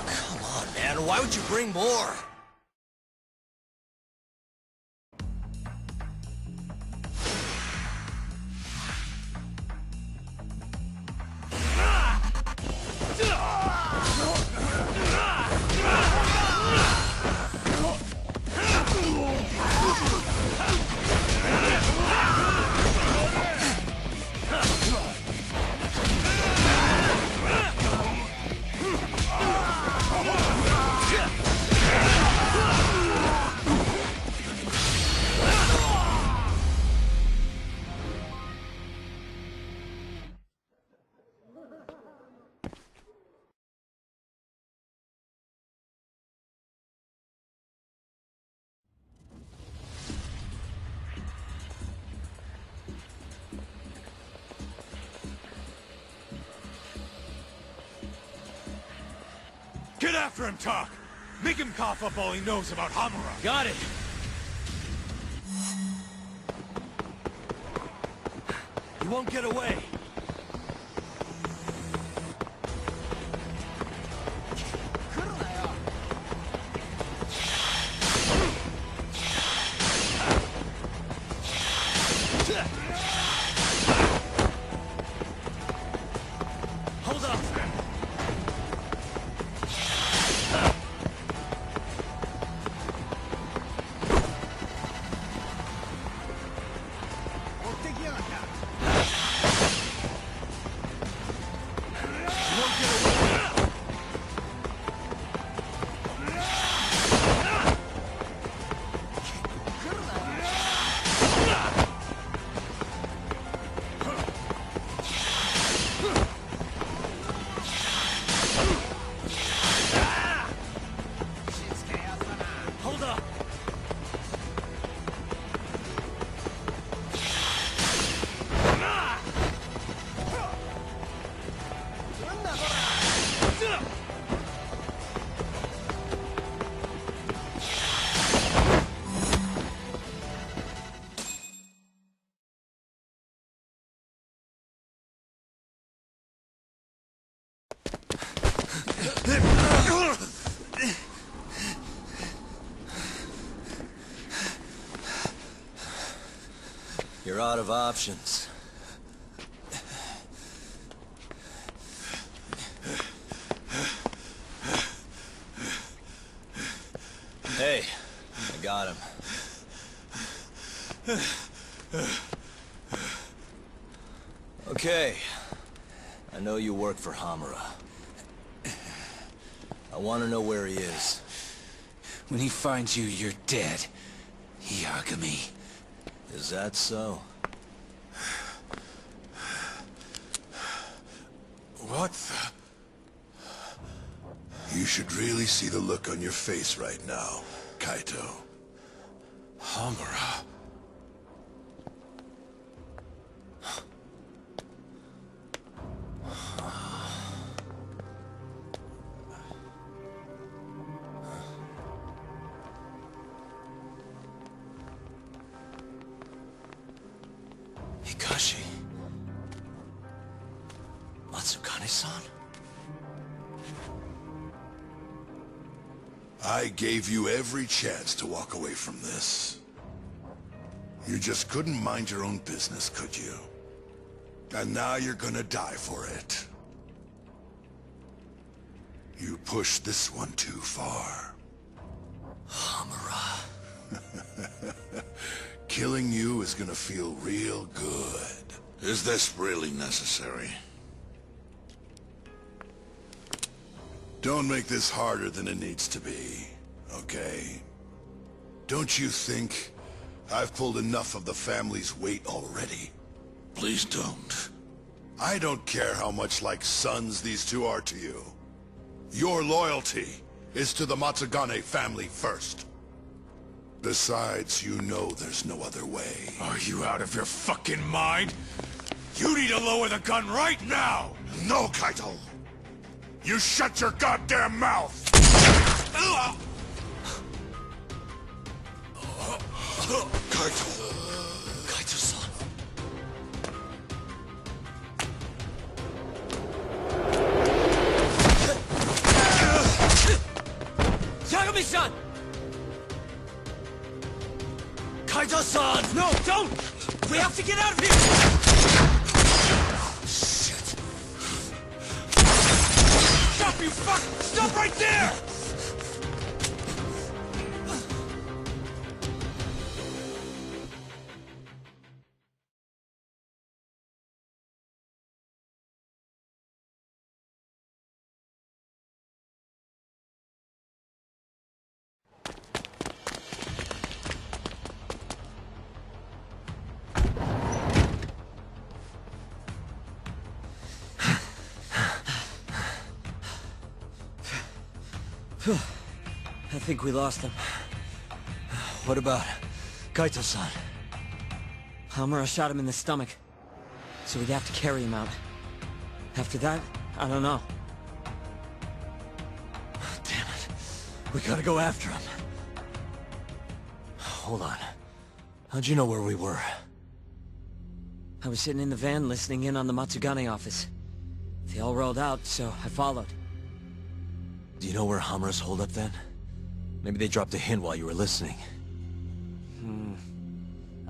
Come on, man. Why would you bring more? Get after him, Talk! Make him cough up all he knows about Hamura! Got it! You won't get away. Hold up! You're out of options. Hey, I got him. Okay. I know you work for Hamura. I want to know where he is. When he finds you, you're dead. Yagami. Is that so? What the... You should really see the look on your face right now, Kaito. Hamura. Hikashi? Matsugane-san? I gave you every chance to walk away from this. You just couldn't mind your own business, could you? And now you're gonna die for it. You pushed this one too far. Hamura. Killing you is gonna feel real good. Is this really necessary? Don't make this harder than it needs to be, okay? Don't you think I've pulled enough of the family's weight already? Please don't. I don't care how much like sons these two are to you. Your loyalty is to the Matsugane family first. Besides, you know there's no other way. Are you out of your fucking mind? You need to lower the gun right now! No, Kaito! You shut your goddamn mouth! Kaito! Kaito-san. Yagami-san! Kaito-san! No, don't! We have to get out of here! Shit. Stop, you fuck! Stop right there! I think we lost him. What about Kaito-san? Hamura shot him in the stomach, so we'd have to carry him out. After that, I don't know. Damn it. We gotta go after him. Hold on. How'd you know where we were? I was sitting in the van listening in on the Matsugane office. They all rolled out, so I followed. Do you know where Hamura's holed up then? Maybe they dropped a hint while you were listening.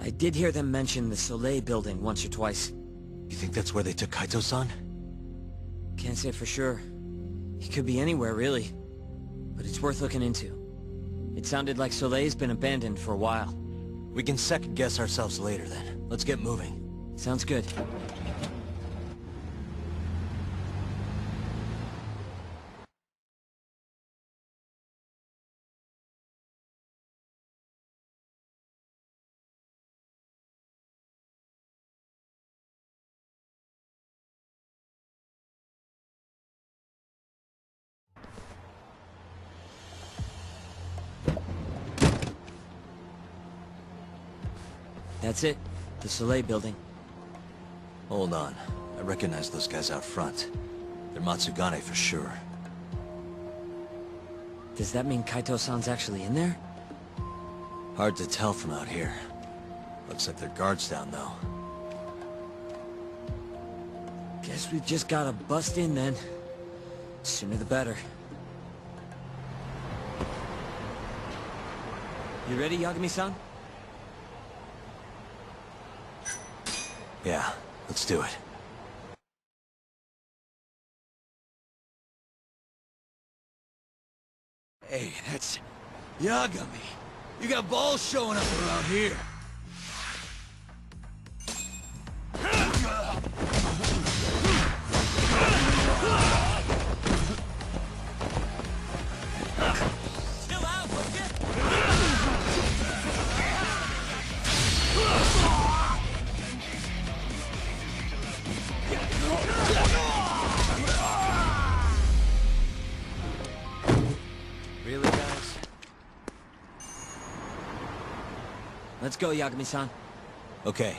I did hear them mention the Soleil building once or twice. You think that's where they took Kaito-san? Can't say for sure. He could be anywhere, really. But it's worth looking into. It sounded like Soleil's been abandoned for a while. We can second-guess ourselves later, then. Let's get moving. Sounds good. That's it. The Soleil building. Hold on. I recognize those guys out front. They're Matsugane for sure. Does that mean Kaito-san's actually in there? Hard to tell from out here. Looks like their guard's down, though. Guess we've just gotta bust in then. Sooner the better. You ready, Yagami-san? Yeah, let's do it. Hey, that's Yagami. You got balls showing up around here. Chill out, will ya? Really, guys? Let's go, Yagami-san. Okay.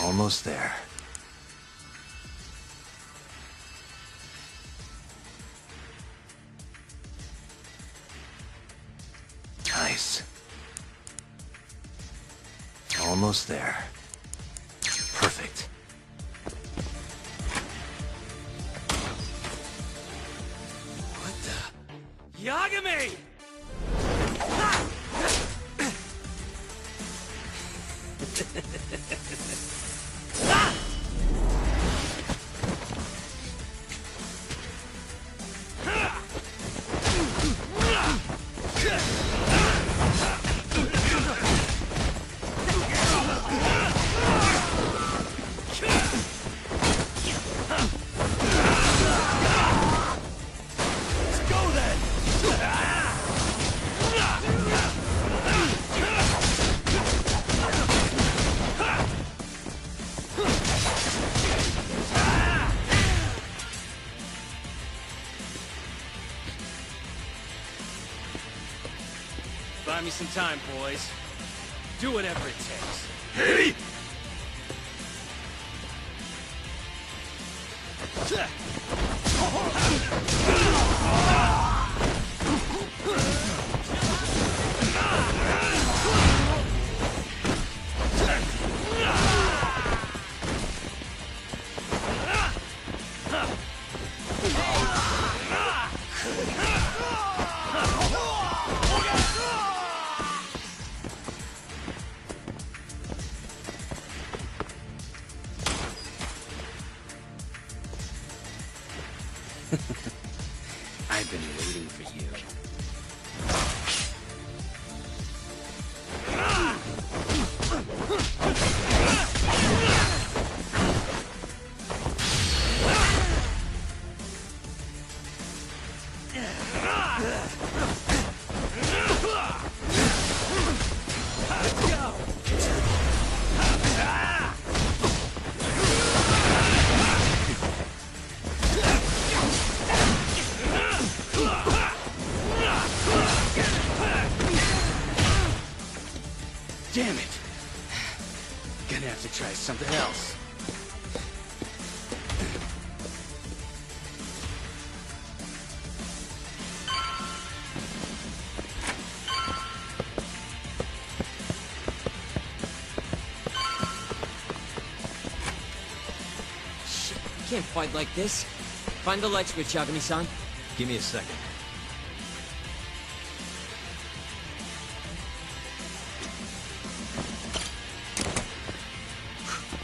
Almost there. Nice. Almost there. Perfect. What the? Yagami! some time, boys. Do whatever it takes. Hey! I've been waiting for you. Damn it! Gonna have to try something else. Shit, can't fight like this. Find the light switch, Yagami-san. Give me a second.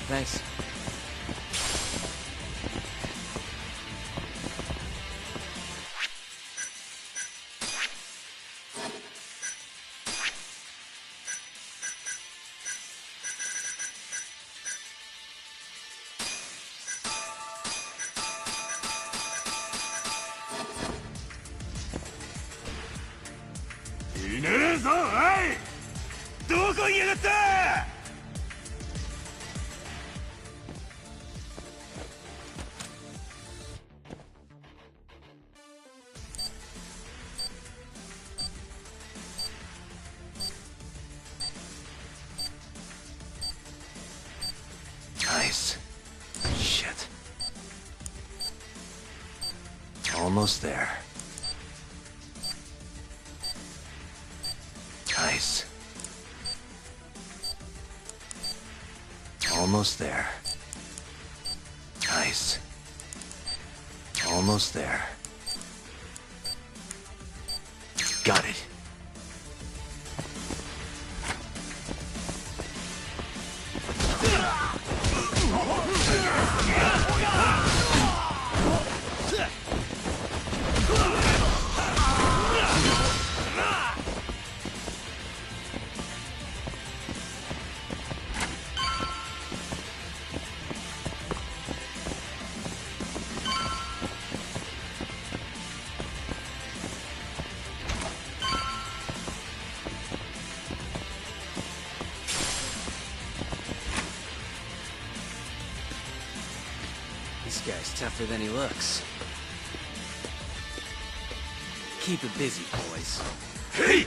Thanks. Nice. Shit. Almost there. Nice. Almost there. Nice. Almost there. Got it. This guy's tougher than he looks. Keep it busy, boys. Hey!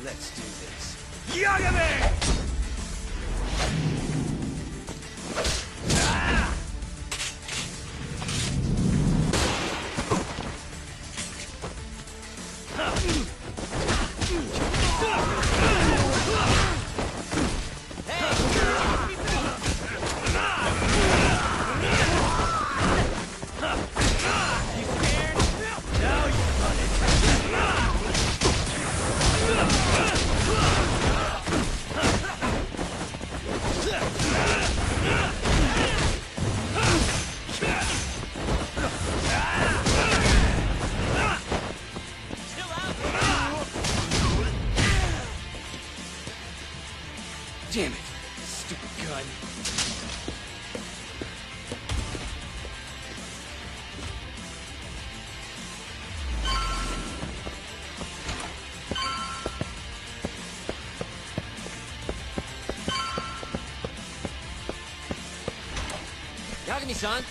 Let's do this. Yagami! Damn it! Stupid gun. son?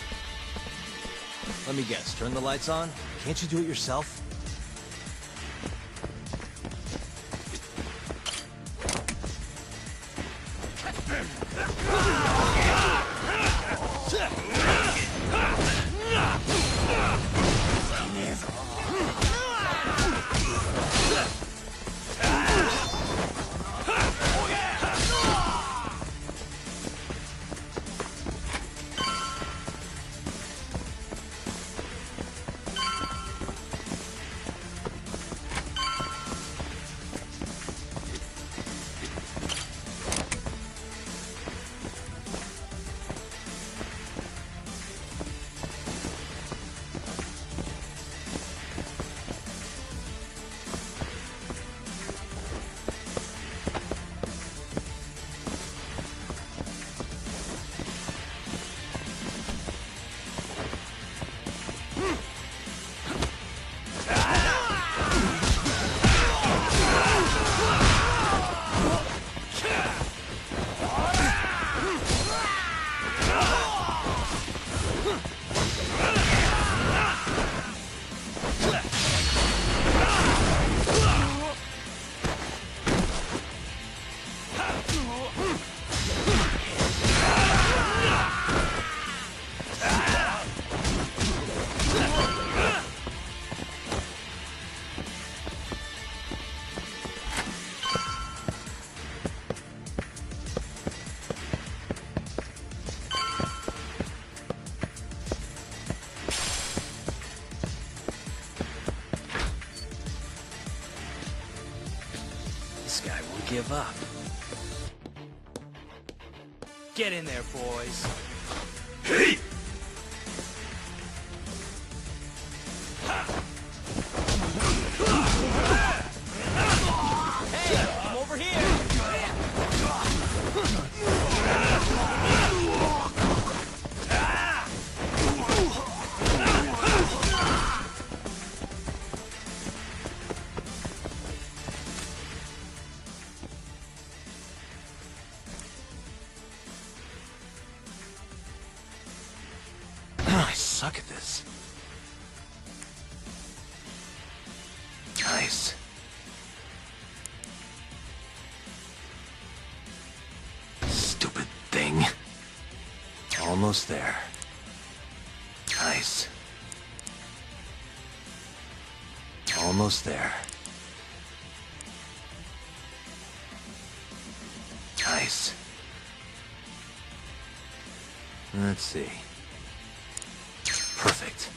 Let me guess, turn the lights on? Can't you do it yourself? Give up. Get in there, boys. Hey! Hey, I'm over here. I suck at this. Nice. Stupid thing. Almost there. Nice. Almost there. Nice. Let's see. Perfect.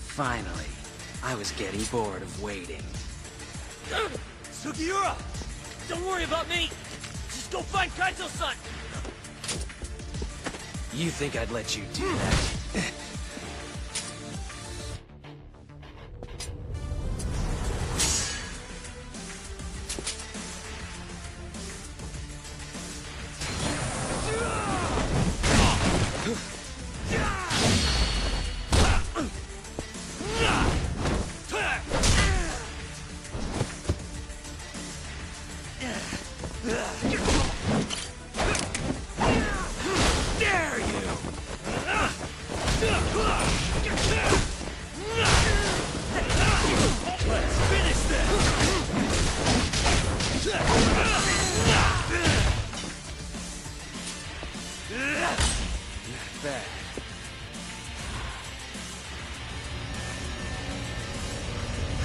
Finally. I was getting bored of waiting. Sugiura! Don't worry about me! Just go find Kaito-san! You think I'd let you do that?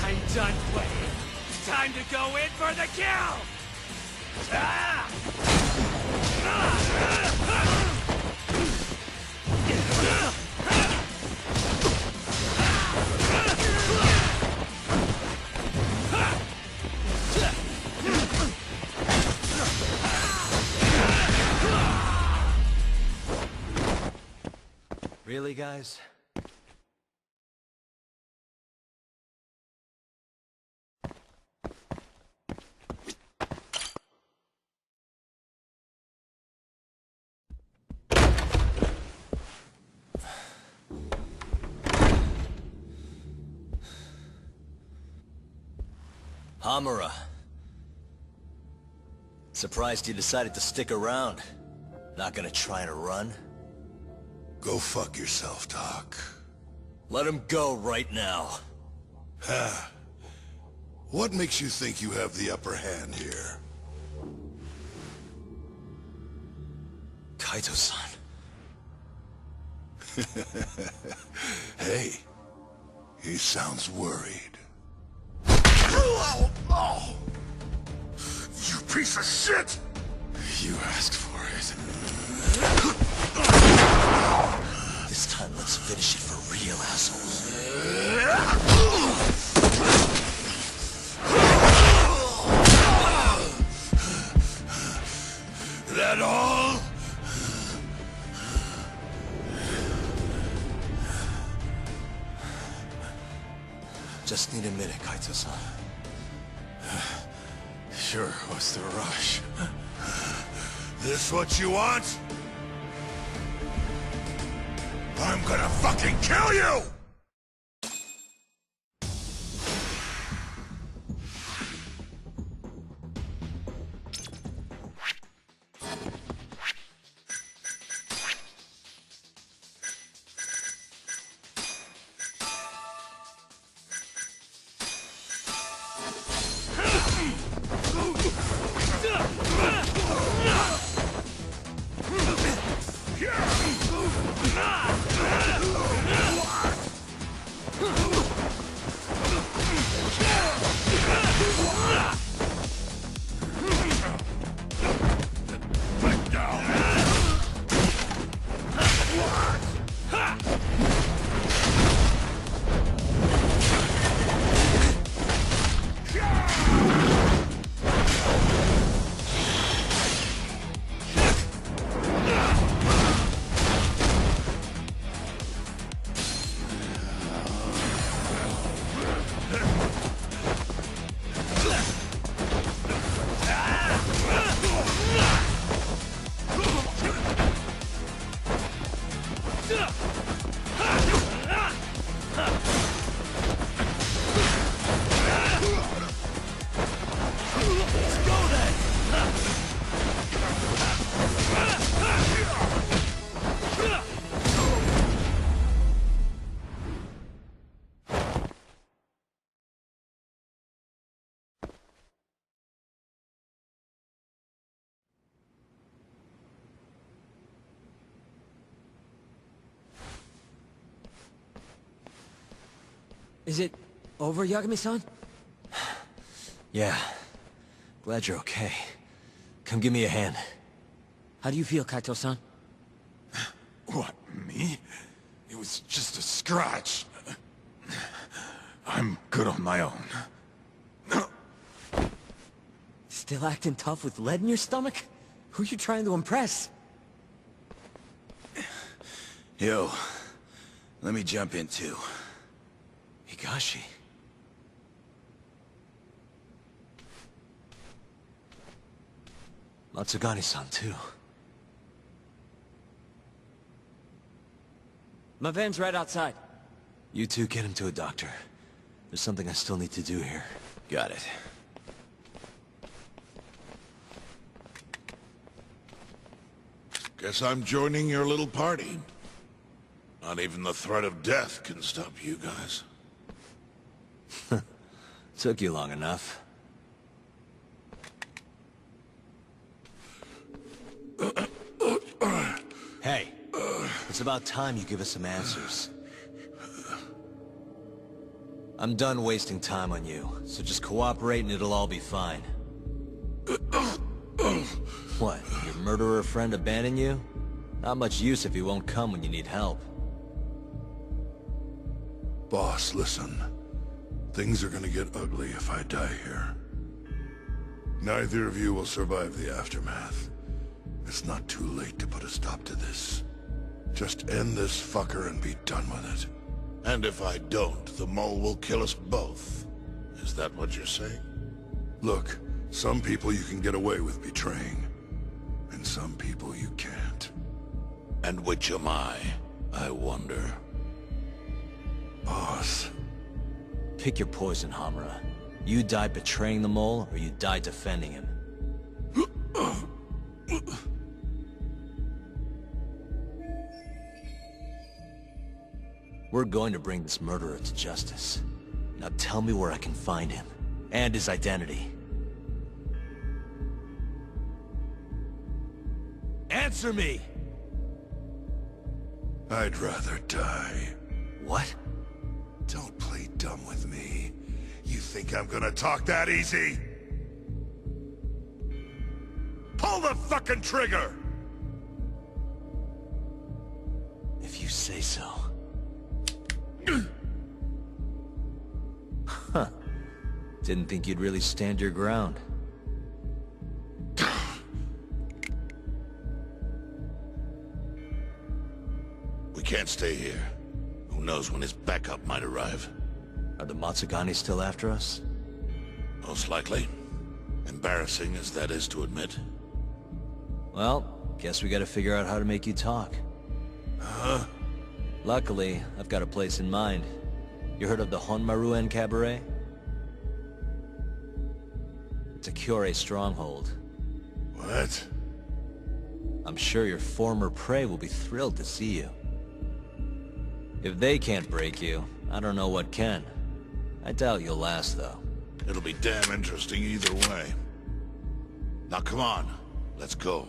I'm done playing. Time to go in for the kill! Really, guys? Hamura. Surprised you decided to stick around. Not gonna try and run? Go fuck yourself, Doc. Let him go right now. Ha. What makes you think you have the upper hand here? Kaito-san. Hey, he sounds worried. You piece of shit! You asked for it. This time, let's finish it for real, assholes. That all? Just need a minute, Kaito-san. Sure, what's the rush? This what you want? I'm gonna fucking kill you! Is it over, Yagami-san? Yeah. Glad you're okay. Come give me a hand. How do you feel, Kaito-san? What, me? It was just a scratch. I'm good on my own. Still acting tough with lead in your stomach? Who are you trying to impress? Yo, let me jump in too. Higashi. Matsugane-san, too. My van's right outside. You two get him to a doctor. There's something I still need to do here. Got it. Guess I'm joining your little party. Not even the threat of death can stop you guys. Took you long enough. Hey, it's about time you give us some answers. I'm done wasting time on you, so just cooperate and it'll all be fine. What, your murderer friend abandon you? Not much use if he won't come when you need help. Boss, listen. Things are gonna get ugly if I die here. Neither of you will survive the aftermath. It's not too late to put a stop to this. Just end this fucker and be done with it. And if I don't, the mole will kill us both. Is that what you're saying? Look, some people you can get away with betraying. And some people you can't. And which am I wonder? Boss. Pick your poison, Hamura. You died betraying the mole, or you died defending him. We're going to bring this murderer to justice. Now tell me where I can find him, and his identity. Answer me! I'd rather die. What? Don't play dumb with me. You think I'm gonna talk that easy? Pull the fucking trigger! If you say so. Huh. Didn't think you'd really stand your ground. We can't stay here. Who knows when his backup might arrive? Are the Matsugane still after us? Most likely. Embarrassing as that is to admit. Well, guess we gotta figure out how to make you talk. Huh? Luckily, I've got a place in mind. You heard of the Honmaruen Cabaret? It's a Kyorei stronghold. What? I'm sure your former prey will be thrilled to see you. If they can't break you, I don't know what can. I doubt you'll last, though. It'll be damn interesting either way. Now come on, let's go.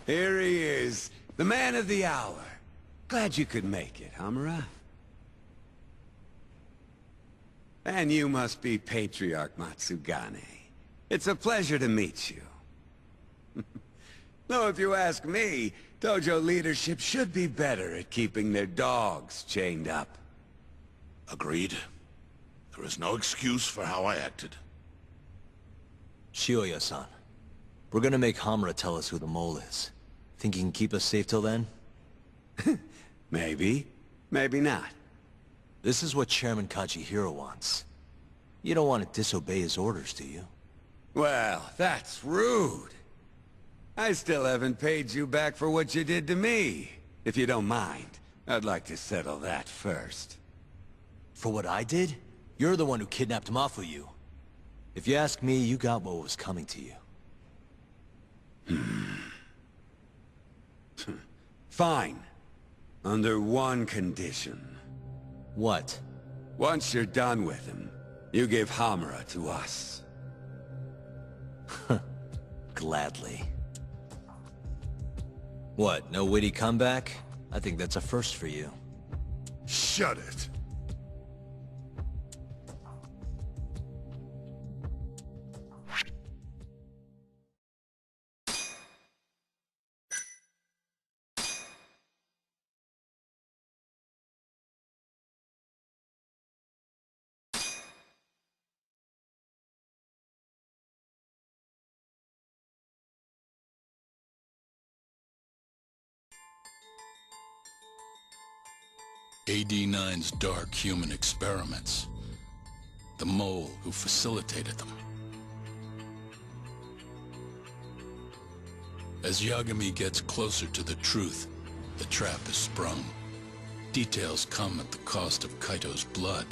Here he is, the man of the hour. Glad you could make it, Hamura. And you must be Patriarch Matsugane. It's a pleasure to meet you. Though if you ask me, dojo leadership should be better at keeping their dogs chained up. Agreed. There is no excuse for how I acted. Shioya-san, we're gonna make Hamura tell us who the mole is. Think he can keep us safe till then? Maybe. Maybe not. This is what Chairman Kajihiro wants. You don't want to disobey his orders, do you? Well, that's rude. I still haven't paid you back for what you did to me. If you don't mind, I'd like to settle that first. For what I did? You're the one who kidnapped Mafuyu. If you ask me, you got what was coming to you. Fine. Under one condition. What? Once you're done with him, you give Hamura to us. Gladly. What, no witty comeback? I think that's a first for you. Shut it. AD-9's dark human experiments. The mole who facilitated them. As Yagami gets closer to the truth, the trap is sprung. Details come at the cost of Kaito's blood.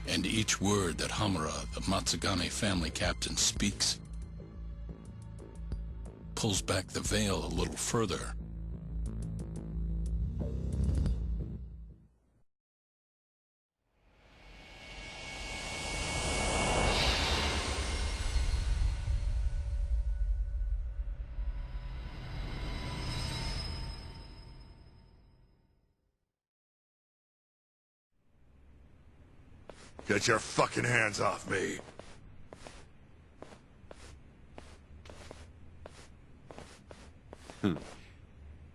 And each word that Hamura, the Matsugane family captain, speaks pulls back the veil a little further. Get your fucking hands off me.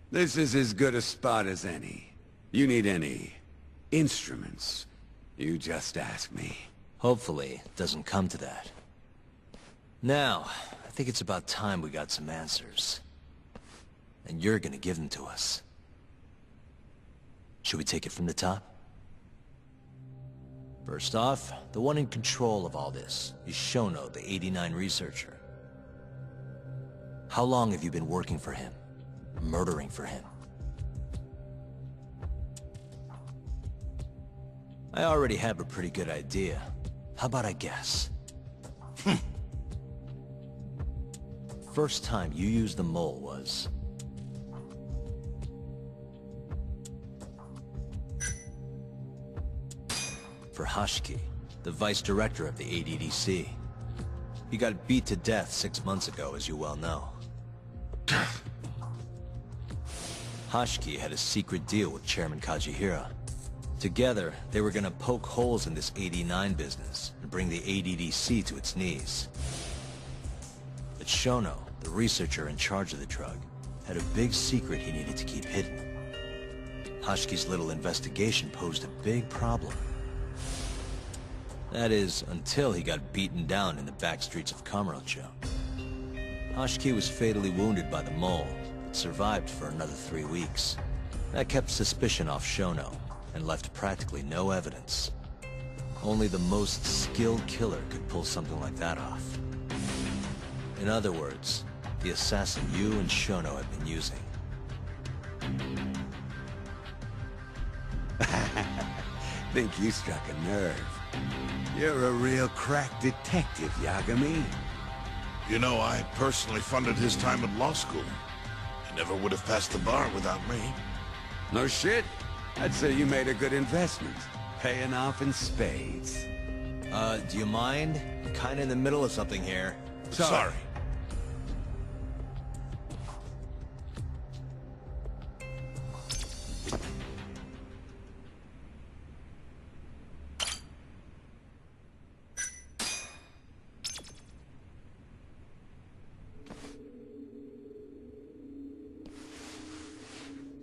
This is as good a spot as any. You need any instruments, you just ask me. Hopefully, it doesn't come to that. Now, I think it's about time we got some answers. And you're gonna give them to us. Should we take it from the top? First off, the one in control of all this is Shono, the 89 researcher. How long have you been working for him? Murdering for him? I already have a pretty good idea. How about I guess? First time you used the mole was... for Hashiki, the vice director of the ADDC. He got beat to death 6 months ago, as you well know. Hashiki had a secret deal with Chairman Kajihira. Together, they were gonna poke holes in this 89 business and bring the ADDC to its knees. But Shono, the researcher in charge of the drug, had a big secret he needed to keep hidden. Hashiki's little investigation posed a big problem. That is, until he got beaten down in the back streets of Kamurocho. Hashiki was fatally wounded by the mole, but survived for another 3 weeks. That kept suspicion off Shono, and left practically no evidence. Only the most skilled killer could pull something like that off. In other words, the assassin you and Shono have been using. Think you struck a nerve. You're a real crack detective, Yagami. You know, I personally funded his time at law school. He never would have passed the bar without me. No shit. I'd say you made a good investment. Paying off in spades. Do you mind? I'm kinda in the middle of something here. Sorry.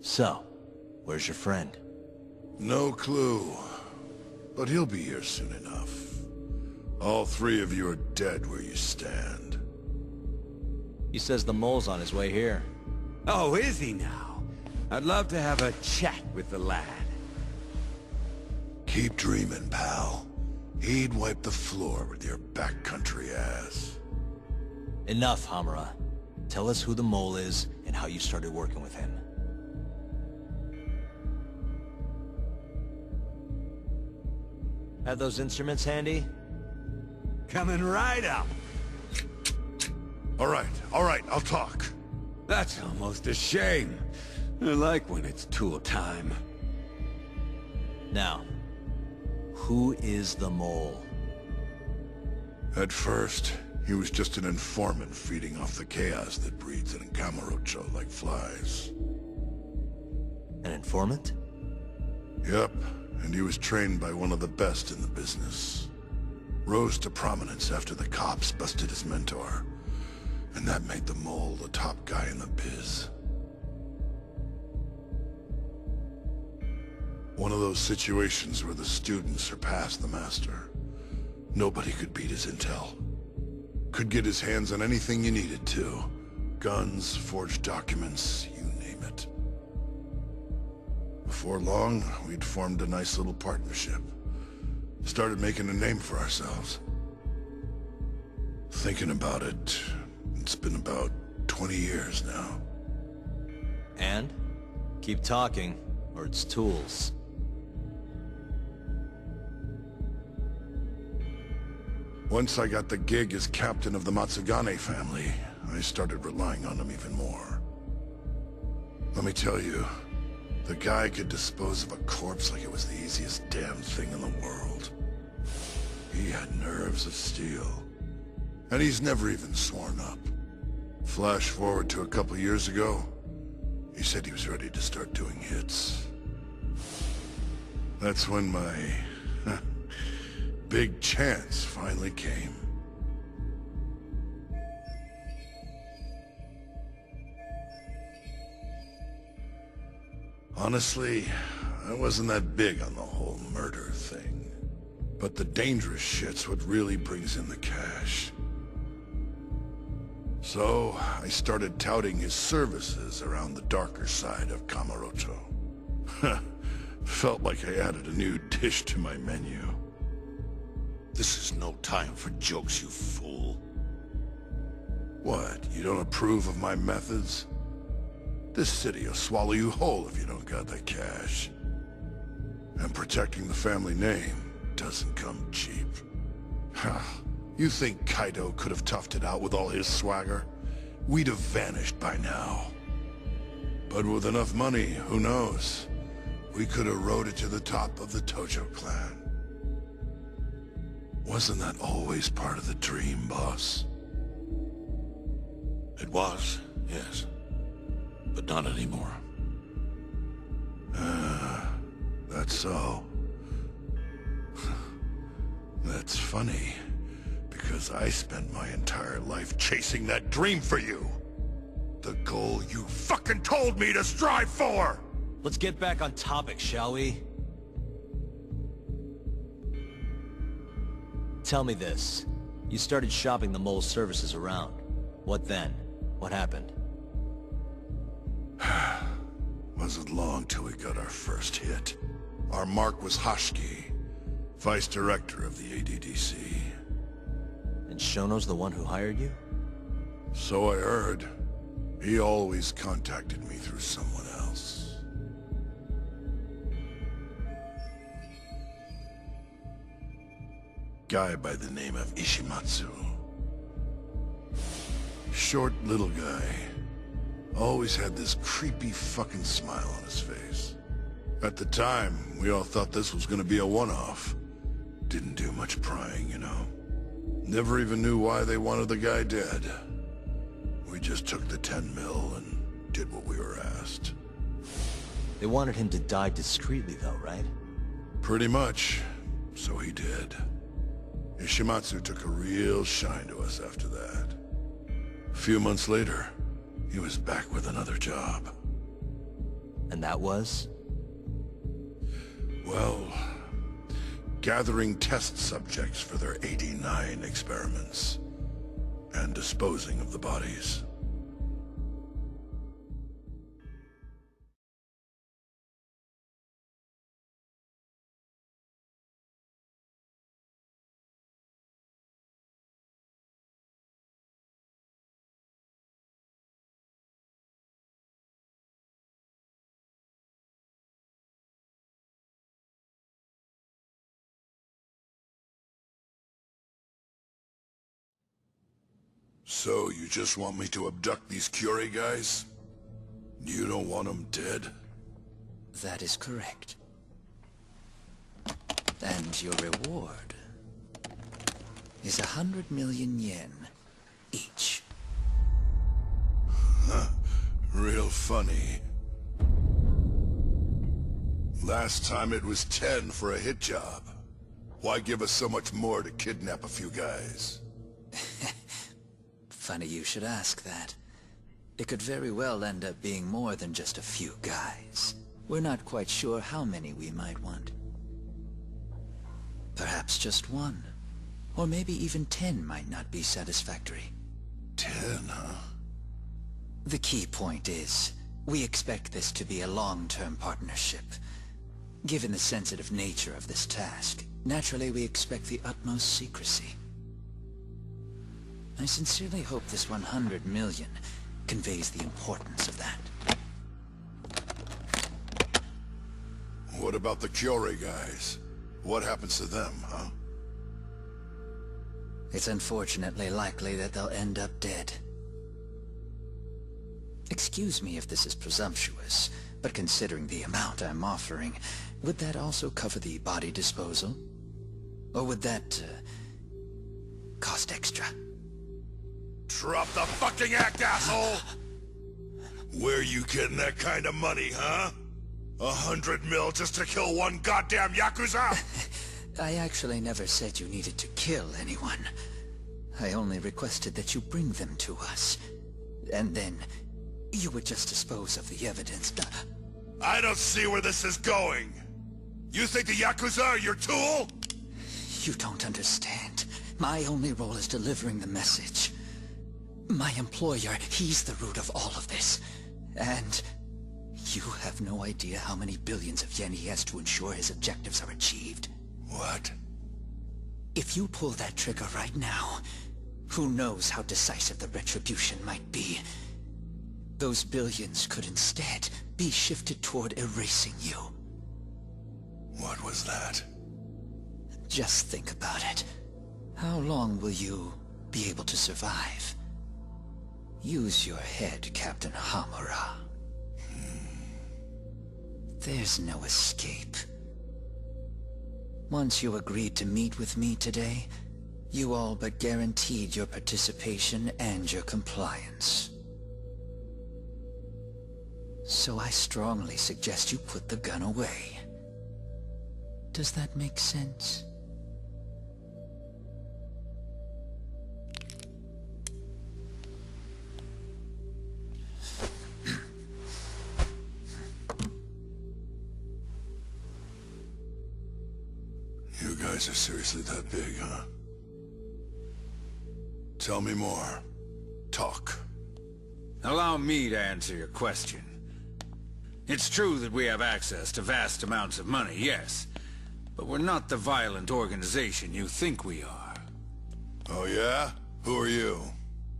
So, where's your friend? No clue. But he'll be here soon enough. All 3 of you are dead where you stand. He says the mole's on his way here. Oh, is he now? I'd love to have a chat with the lad. Keep dreaming, pal. He'd wipe the floor with your backcountry ass. Enough, Hamura. Tell us who the mole is and how you started working with him. Have those instruments handy? Coming right up. All right, I'll talk. That's almost a shame. I like when it's tool time. Now, who is the mole? At first, he was just an informant feeding off the chaos that breeds in Kamurocho like flies. An informant? Yep, and he was trained by one of the best in the business. Rose to prominence after the cops busted his mentor. And that made the mole the top guy in the biz. One of those situations where the student surpassed the master. Nobody could beat his intel. Could get his hands on anything you needed to. Guns, forged documents, you name it. Before long, we'd formed a nice little partnership. Started making a name for ourselves. Thinking about it, it's been about 20 years now. And? Keep talking, or it's tools. Once I got the gig as captain of the Matsugane family, I started relying on him even more. Let me tell you, the guy could dispose of a corpse like it was the easiest damn thing in the world. He had nerves of steel. And he's never even sworn up. Flash forward to a couple years ago, he said he was ready to start doing hits. That's when my big chance finally came. Honestly, I wasn't that big on the whole murder thing. But the dangerous shit's what really brings in the cash. So, I started touting his services around the darker side of Kamurocho. Felt like I added a new dish to my menu. This is no time for jokes, you fool. What, you don't approve of my methods? This city will swallow you whole if you don't got that cash. And protecting the family name doesn't come cheap. You think Kaito could have toughed it out with all his swagger? We'd have vanished by now. But with enough money, who knows? We could have rode it to the top of the Tojo clan. Wasn't that always part of the dream, boss? It was, yes. But not anymore. That's so. That's funny, because I spent my entire life chasing that dream for you. The goal you fucking told me to strive for! Let's get back on topic, shall we? Tell me this. You started shopping the mole's services around. What then? What happened? Wasn't long till we got our first hit. Our mark was Hashiki, vice director of the ADDC. And Shono's the one who hired you? So I heard. He always contacted me through someone else. Guy by the name of Ishimatsu. Short little guy. Always had this creepy fucking smile on his face. At the time, we all thought this was gonna be a one-off. Didn't do much prying, you know. Never even knew why they wanted the guy dead. We just took the 10 mil and did what we were asked. They wanted him to die discreetly though, right? Pretty much. So he did. Ishimatsu took a real shine to us after that. A few months later, he was back with another job. And that was? Well, gathering test subjects for their 89 experiments. And disposing of the bodies. So, you just want me to abduct these Curie guys? You don't want them dead? That is correct. And your reward is 100 million yen each. Huh. Real funny. Last time it was 10 for a hit job. Why give us so much more to kidnap a few guys? Funny you should ask that. It could very well end up being more than just a few guys. We're not quite sure how many we might want. Perhaps just one. Or maybe even 10 might not be satisfactory. 10, huh? The key point is, we expect this to be a long-term partnership. Given the sensitive nature of this task, naturally we expect the utmost secrecy. I sincerely hope this 100 million conveys the importance of that. What about the Curie guys? What happens to them, huh? It's unfortunately likely that they'll end up dead. Excuse me if this is presumptuous, but considering the amount I'm offering, would that also cover the body disposal? Or would that, cost extra? Drop the fucking act, asshole! Where you getting that kind of money, huh? 100 mil just to kill one goddamn Yakuza? I actually never said you needed to kill anyone. I only requested that you bring them to us. And then, you would just dispose of the evidence. I don't see where this is going. You think the Yakuza are your tool? You don't understand. My only role is delivering the message. My employer, he's the root of all of this. And you have no idea how many billions of yen he has to ensure his objectives are achieved. What? If you pull that trigger right now, who knows how decisive the retribution might be. Those billions could instead be shifted toward erasing you. What was that? Just think about it. How long will you be able to survive? Use your head, Captain Hamura. There's no escape. Once you agreed to meet with me today, you all but guaranteed your participation and your compliance. So I strongly suggest you put the gun away. Does that make sense? You guys are seriously that big, huh? Tell me more. Talk. Allow me to answer your question. It's true that we have access to vast amounts of money, yes. But we're not the violent organization you think we are. Oh yeah? Who are you?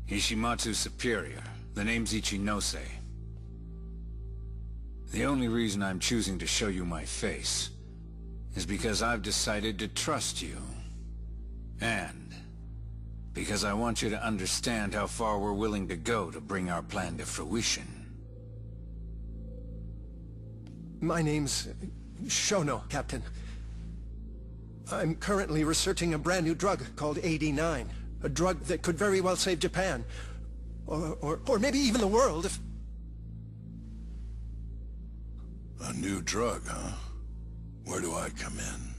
Ishimatsu's superior. The name's Ichinose. The only reason I'm choosing to show you my face is because I've decided to trust you. And because I want you to understand how far we're willing to go to bring our plan to fruition. My name's Shono, Captain. I'm currently researching a brand new drug called AD9. A drug that could very well save Japan. Or maybe even the world if... A new drug, huh? Where do I come in?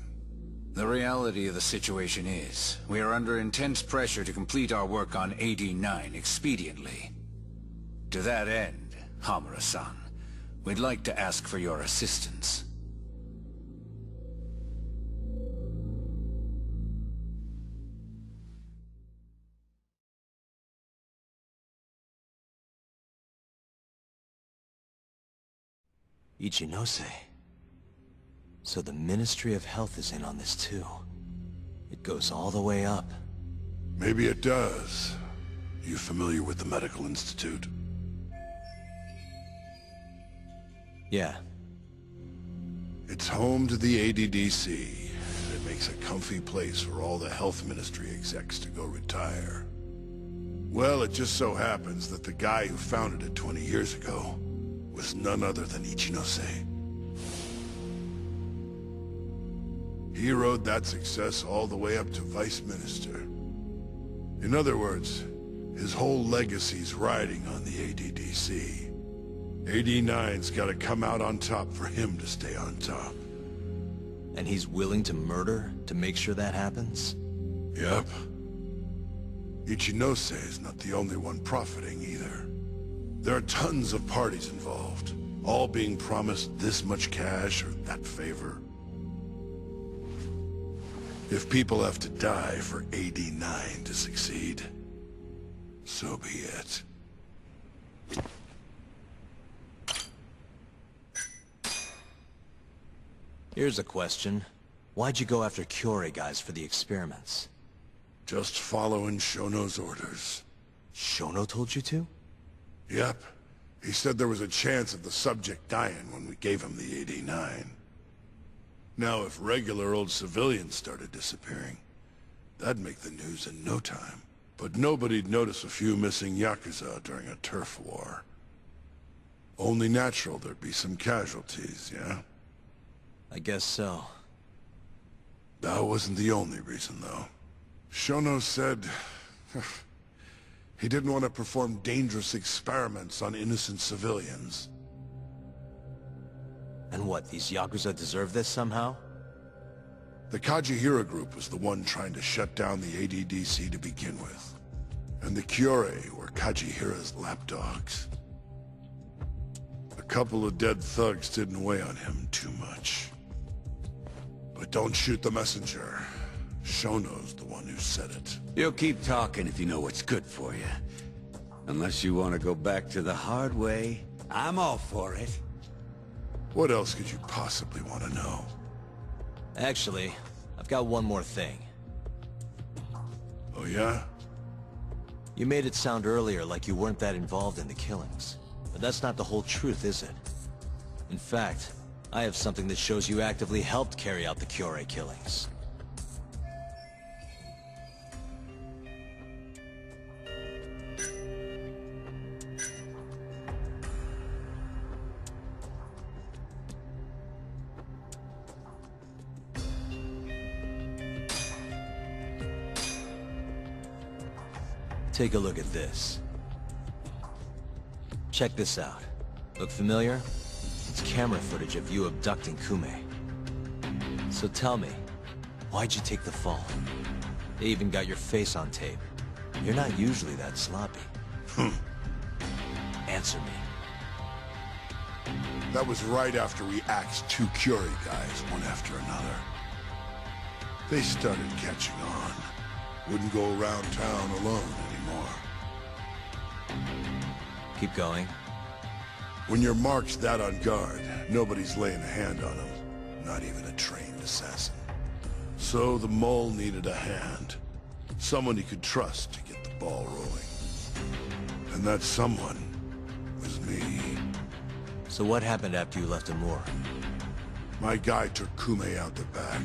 The reality of the situation is, we are under intense pressure to complete our work on AD9 expediently. To that end, Hamura-san, we'd like to ask for your assistance. Ichinose. So the Ministry of Health is in on this too. It goes all the way up. Maybe it does. You familiar with the Medical Institute? Yeah. It's home to the ADDC, and it makes a comfy place for all the Health Ministry execs to go retire. Well, it just so happens that the guy who founded it 20 years ago was none other than Ichinose. He rode that success all the way up to Vice Minister. In other words, his whole legacy's riding on the ADDC. AD9's gotta come out on top for him to stay on top. And he's willing to murder to make sure that happens? Yep. Ichinose is not the only one profiting either. There are tons of parties involved, all being promised this much cash or that favor. If people have to die for AD9 to succeed, so be it. Here's a question. Why'd you go after Kyorei guys for the experiments? Just following Shono's orders. Shono told you to? Yep. He said there was a chance of the subject dying when we gave him the AD9. Now, if regular old civilians started disappearing, that'd make the news in no time. But nobody'd notice a few missing Yakuza during a turf war. Only natural there'd be some casualties, yeah? I guess so. That wasn't the only reason, though. Shono said... he didn't want to perform dangerous experiments on innocent civilians. And what, these Yakuza deserve this somehow? The Kajihira group was the one trying to shut down the ADDC to begin with. And the Kyorei were Kajihira's lapdogs. A couple of dead thugs didn't weigh on him too much. But don't shoot the messenger. Shono's the one who said it. You'll keep talking if you know what's good for you. Unless you want to go back to the hard way, I'm all for it. What else could you possibly want to know? Actually, I've got one more thing. Oh yeah? You made it sound earlier like you weren't that involved in the killings. But that's not the whole truth, is it? In fact, I have something that shows you actively helped carry out the Kyorei killings. Take a look at this. Check this out. Look familiar? It's camera footage of you abducting Kume. So tell me, why'd you take the fall? They even got your face on tape. You're not usually that sloppy. Answer me. That was right after we axed 2 Kyorei guys, one after another. They started catching on. Wouldn't go around town alone anymore. Keep going. When you're marked that on guard, nobody's laying a hand on them. Not even a trained assassin. So the mole needed a hand. Someone he could trust to get the ball rolling. And that someone was me. So what happened after you left Hamura? My guy took Kume out the back.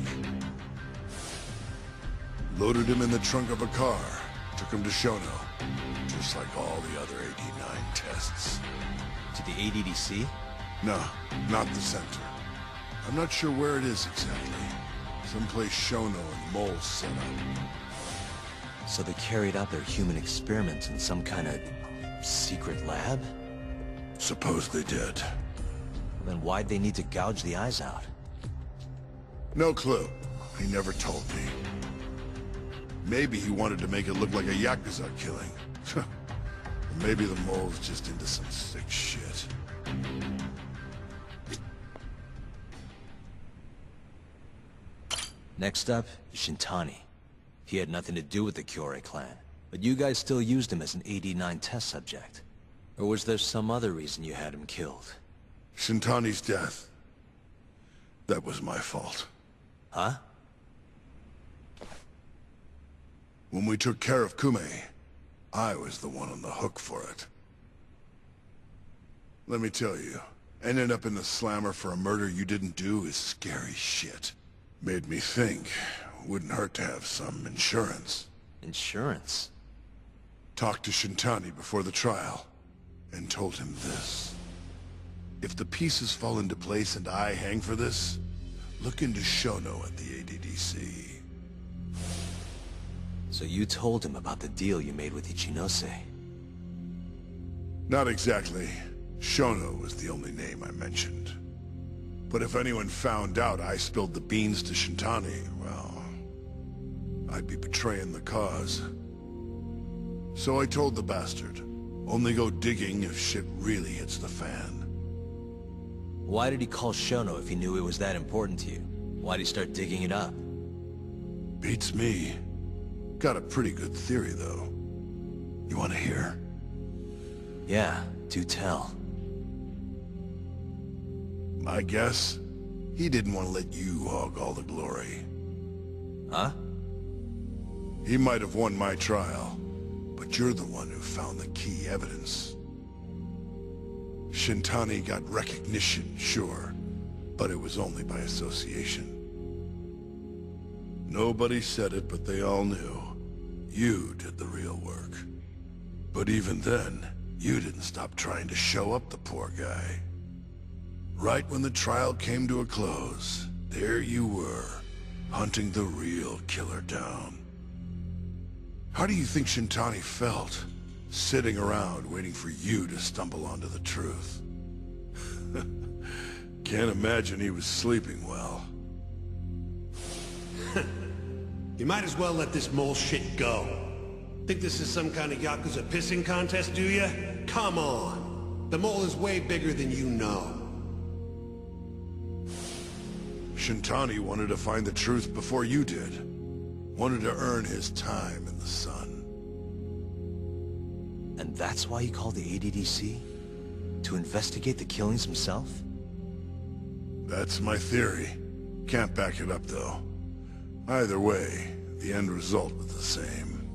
Loaded him in the trunk of a car. Took him to Shono. Just like all the other 89 tests. To the ADDC? No, not the center. I'm not sure where it is exactly. Someplace Shono and the moles set up. So they carried out their human experiments in some kind of secret lab? Suppose they did. Then why'd they need to gouge the eyes out? No clue. He never told me. Maybe he wanted to make it look like a Yakuza killing. Or maybe the mole's just into some sick shit. Next up, Shintani. He had nothing to do with the Kyorei clan, but you guys still used him as an AD-9 test subject. Or was there some other reason you had him killed? Shintani's death. That was my fault. Huh? When we took care of Kume, I was the one on the hook for it. Let me tell you, ending up in the slammer for a murder you didn't do is scary shit. Made me think, wouldn't hurt to have some insurance. Insurance? Talked to Shintani before the trial, and told him this. If the pieces fall into place and I hang for this, look into Shono at the ADDC. So you told him about the deal you made with Ichinose? Not exactly. Shono was the only name I mentioned. But if anyone found out I spilled the beans to Shintani, well, I'd be betraying the cause. So I told the bastard, only go digging if shit really hits the fan. Why did he call Shono if he knew it was that important to you? Why'd he start digging it up? Beats me. Got a pretty good theory, though. You want to hear? Yeah, do tell. My guess? He didn't want to let you hog all the glory. Huh? He might have won my trial, but you're the one who found the key evidence. Shintani got recognition, sure, but it was only by association. Nobody said it, but they all knew. You did the real work. But even then, you didn't stop trying to show up the poor guy. Right when the trial came to a close, there you were, hunting the real killer down. How do you think Shintani felt, sitting around waiting for you to stumble onto the truth? Can't imagine he was sleeping well. You might as well let this mole shit go. Think this is some kind of Yakuza pissing contest, do ya? Come on! The mole is way bigger than you know. Shintani wanted to find the truth before you did. Wanted to earn his time in the sun. And that's why he called the ADDC? To investigate the killings himself? That's my theory. Can't back it up, though. Either way, the end result was the same.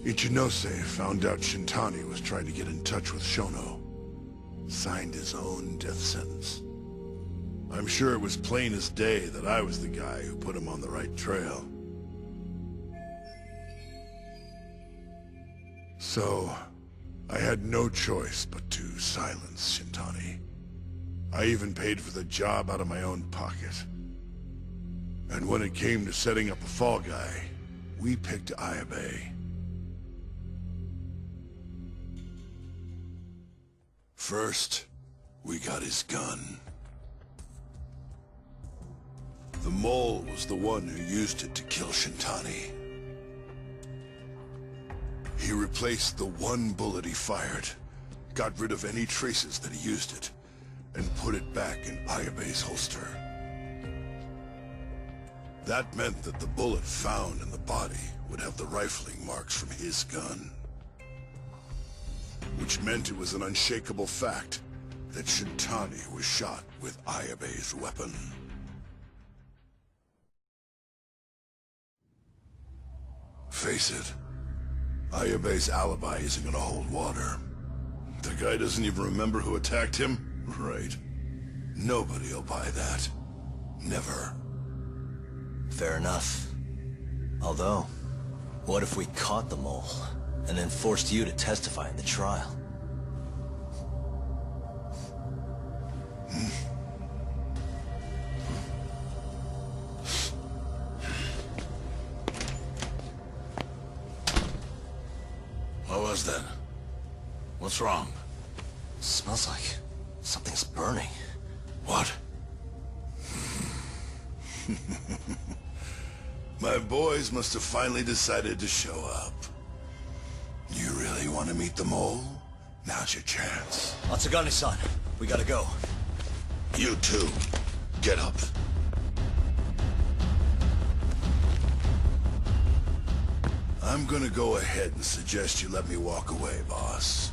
Ichinose found out Shintani was trying to get in touch with Shono. Signed his own death sentence. I'm sure it was plain as day that I was the guy who put him on the right trail. So, I had no choice but to silence Shintani. I even paid for the job out of my own pocket. And when it came to setting up a fall guy, we picked Ayabe. First, we got his gun. The mole was the one who used it to kill Shintani. He replaced the one bullet he fired, got rid of any traces that he used it, and put it back in Ayabe's holster. That meant that the bullet found in the body would have the rifling marks from his gun. Which meant it was an unshakable fact that Shintani was shot with Ayabe's weapon. Face it, Ayabe's alibi isn't gonna hold water. The guy doesn't even remember who attacked him? Right. Nobody'll buy that. Never. Fair enough. Although, what if we caught the mole, and then forced you to testify in the trial? What was that? What's wrong? Smells like something's burning. What? My boys must have finally decided to show up. You really want to meet the mole? Now's your chance. Matsugane-san, we gotta go. You too. Get up. I'm gonna go ahead and suggest you let me walk away, boss.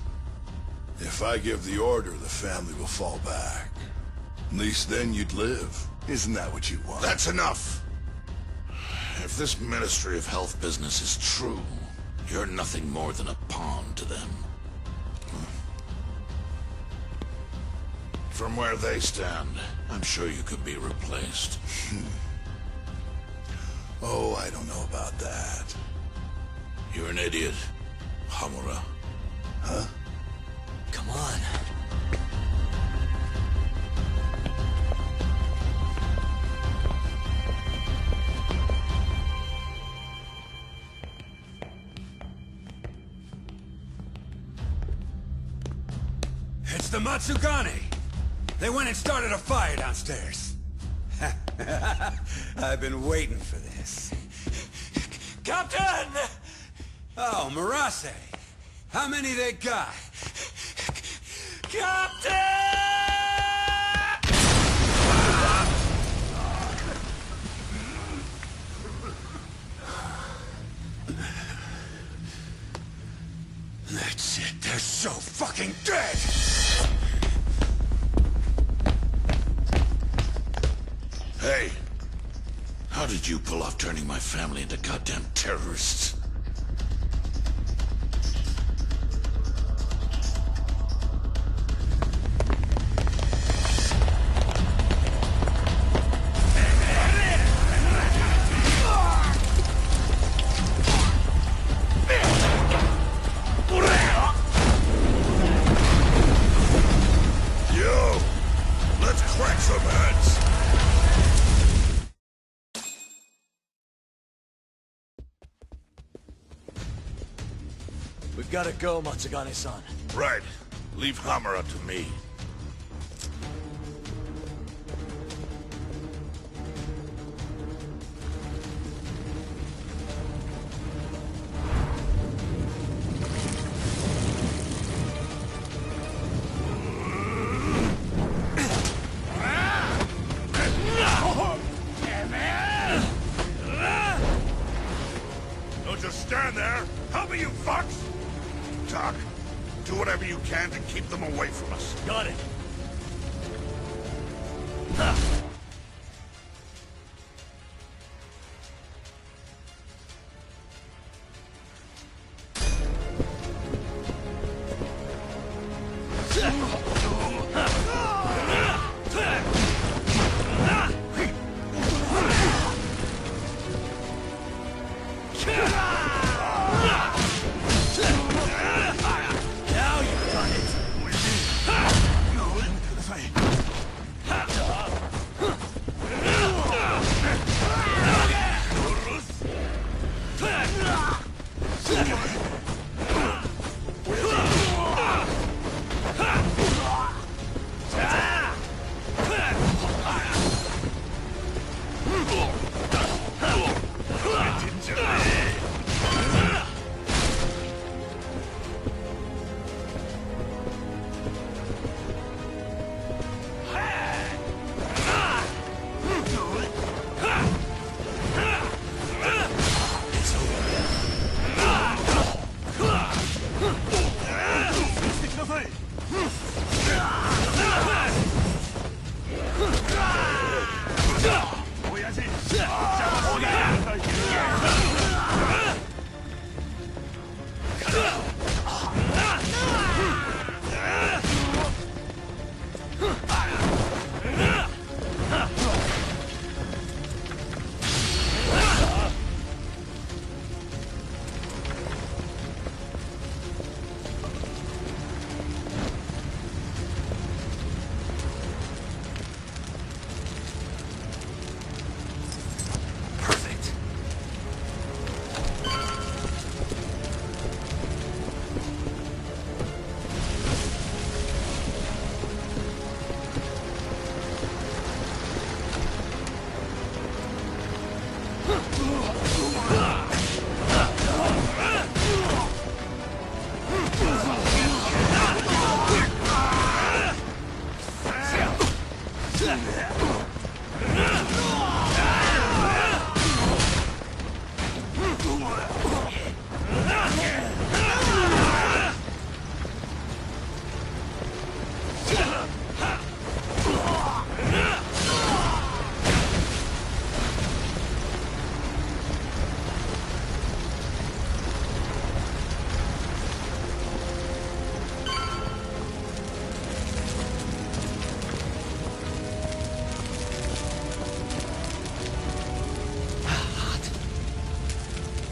If I give the order, the family will fall back. At least then you'd live. Isn't that what you want? That's enough! If this Ministry of Health business is true, you're nothing more than a pawn to them. From where they stand, I'm sure you could be replaced. Oh, I don't know about that. You're an idiot, Hamura. Huh? Come on. It's the Matsugane! They went and started a fire downstairs. I've been waiting for this. Captain! Oh, Murase! How many they got? Captain! That's it, they're so fucking dead! Hey! How did you pull off turning my family into goddamn terrorists? Yo! Let's crack some heads! We've gotta go, Matsugane-san. Right. Leave Hamura to me. Do whatever you can to keep them away from us. Got it.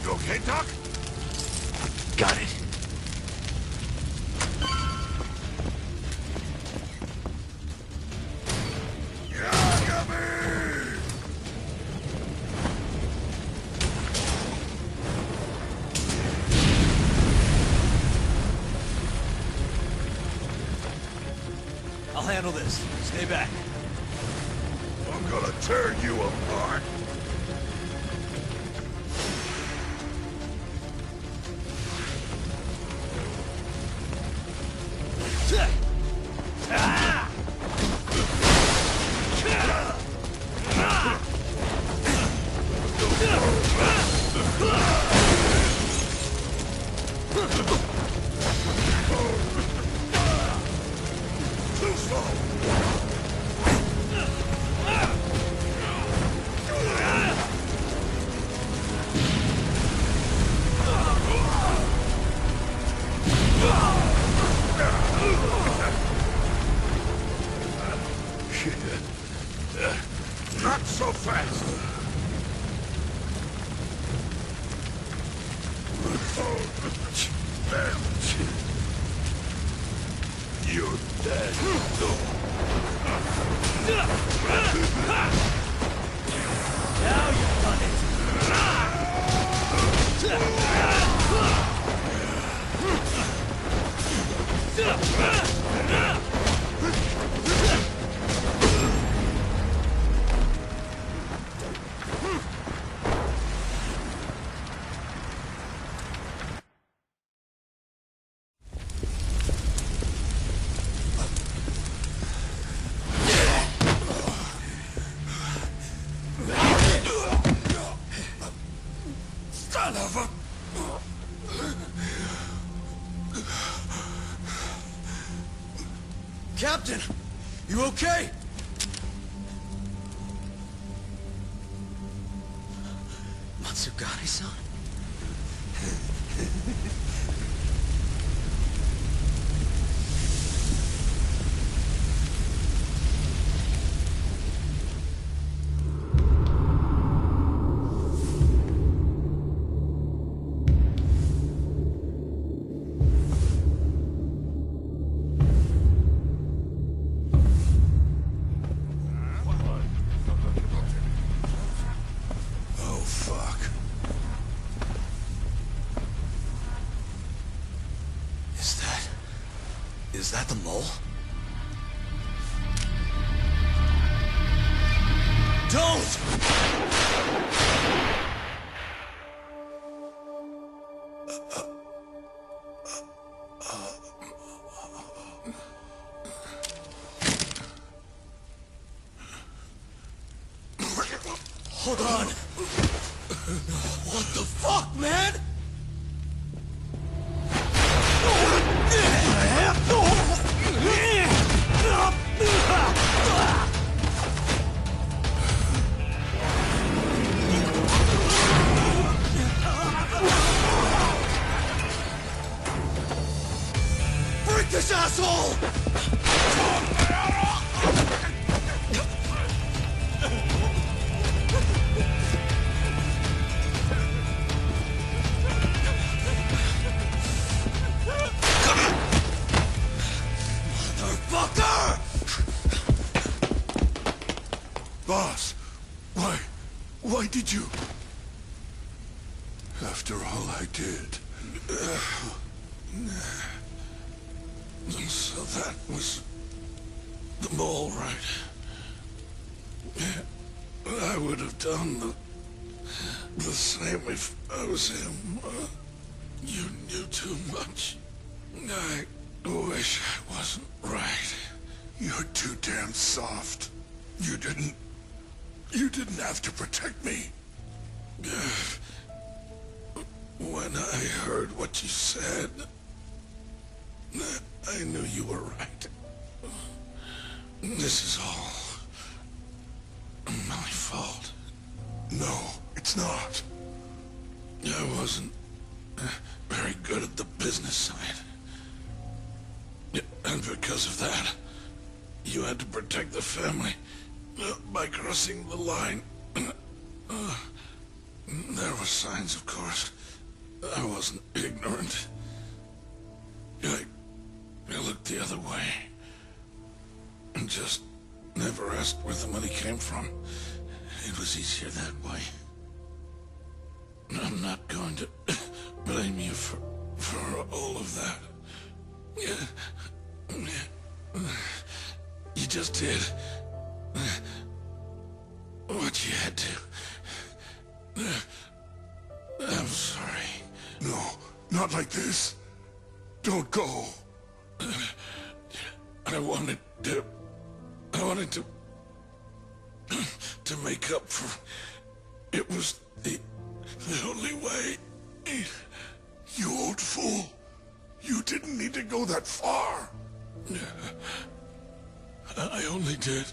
Okay, Doc? Got it. Yagami! I'll handle this. Stay back. I'm gonna tear you apart. Too slow. Not so fast. You're dead. Now you've done okay? Matsugane-san? Oh, fuck. Is that the mole? Don't! Hold on! What the fuck, man? Break this asshole! Motherfucker! Boss, why did you? After all I did. So that was the mole, right? I would have done the same if I was him. You knew too much. I wish I wasn't right. You're too damn soft. You didn't have to protect me. When I heard what you said, I knew you were right. This is all my fault. No, it's not. I wasn't very good at the business side. And because of that, you had to protect the family by crossing the line. There were signs, of course. I wasn't ignorant. I looked the other way. And just never asked where the money came from. It was easier that way. I'm not going to blame you for all of that. You just did what you had to. I'm sorry. No, not like this. Don't go. I wanted to make up for. It was the only way. You old fool. You didn't need to go that far. I only did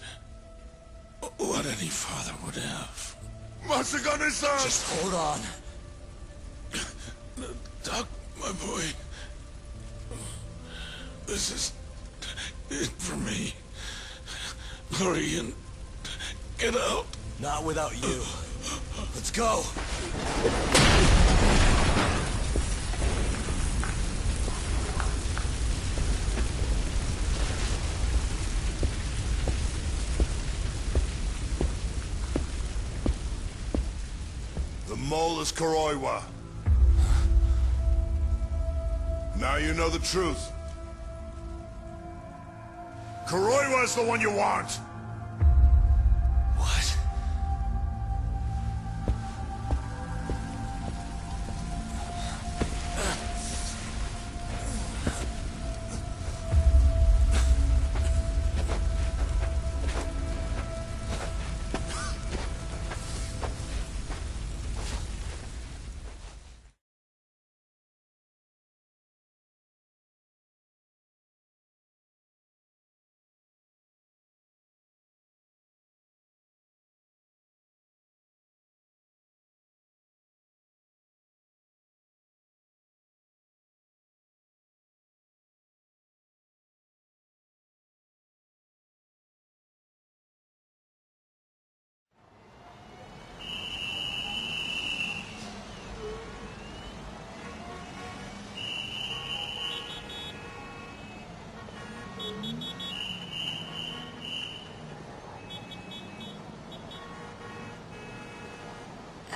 what any father would have. Matsugane-san! Just hold on. Doc, my boy. This is it for me. Hurry and get out. Not without you. Let's go. The mole is Kuroiwa. Now you know the truth. Kuroiwa is the one you want.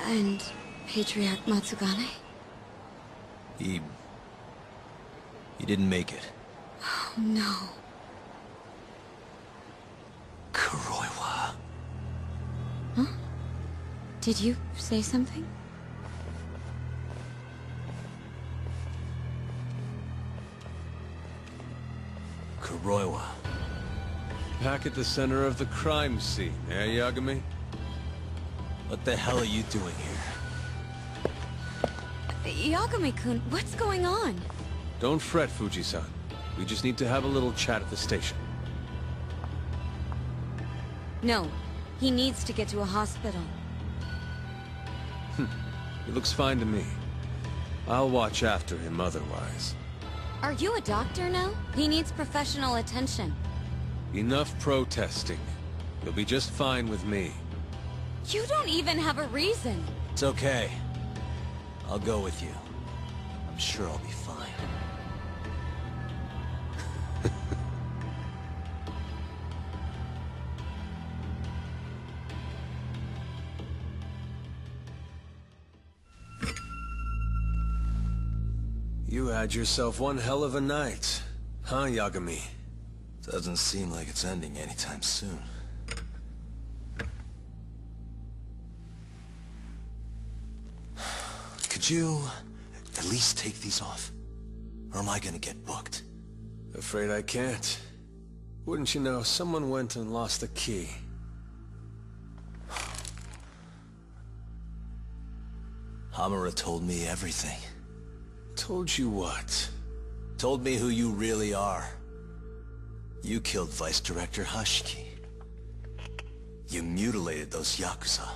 And Patriarch Matsugane? He didn't make it. Oh, no. Kuroiwa. Huh? Did you say something? Kuroiwa. Back at the center of the crime scene, eh, Yagami? What the hell are you doing here? Yagami-kun, what's going on? Don't fret, Fuji-san. We just need to have a little chat at the station. No, he needs to get to a hospital. He looks fine to me. I'll watch after him otherwise. Are you a doctor now? He needs professional attention. Enough protesting. You'll be just fine with me. You don't even have a reason. It's okay. I'll go with you. I'm sure I'll be fine. You had yourself one hell of a night, huh, Yagami? Doesn't seem like it's ending anytime soon. Could you at least take these off? Or am I gonna get booked? Afraid I can't. Wouldn't you know, someone went and lost the key. Hamura told me everything. Told you what? Told me who you really are. You killed Vice Director Hashiki. You mutilated those Yakuza.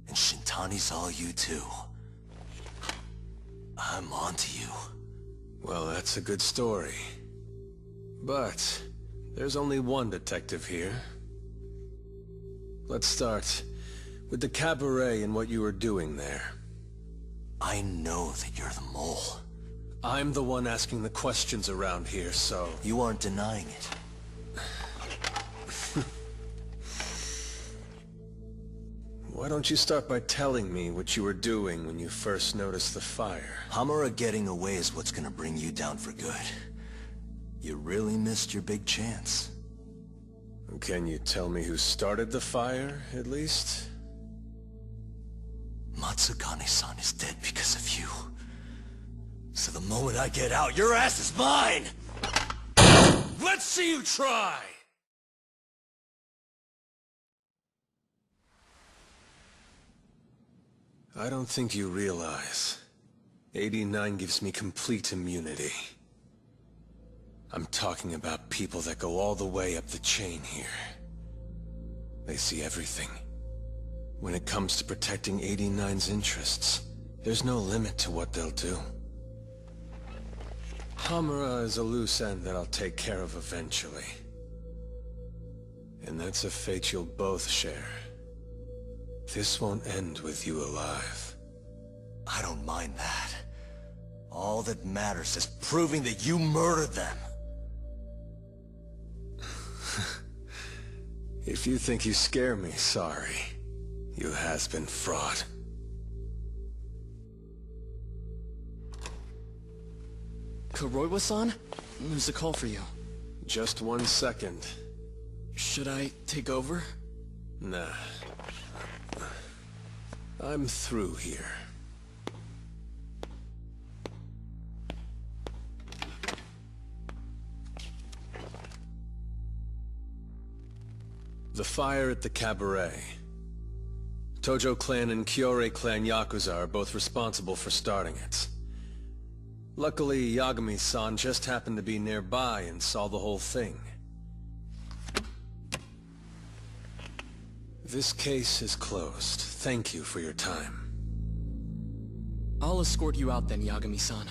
And Shintani's all you too. I'm onto you. Well, that's a good story. But there's only one detective here. Let's start with the cabaret and what you were doing there. I know that you're the mole. I'm the one asking the questions around here, so... You aren't denying it. Why don't you start by telling me what you were doing when you first noticed the fire? Hamura getting away is what's gonna bring you down for good. You really missed your big chance. Can you tell me who started the fire, at least? Matsugane-san is dead because of you. So the moment I get out, your ass is mine! Let's see you try! I don't think you realize. 89 gives me complete immunity. I'm talking about people that go all the way up the chain here. They see everything. When it comes to protecting 89's interests, there's no limit to what they'll do. Hamura is a loose end that I'll take care of eventually. And that's a fate you'll both share. This won't end with you alive. I don't mind that. All that matters is proving that you murdered them. If you think you scare me, sorry. You has-been fraud. Kuroiwa-san? There's a call for you. Just 1 second. Should I take over? Nah. I'm through here. The fire at the cabaret. Tojo clan and Kyorei clan Yakuza are both responsible for starting it. Luckily, Yagami-san just happened to be nearby and saw the whole thing. This case is closed. Thank you for your time. I'll escort you out then, Yagami-san.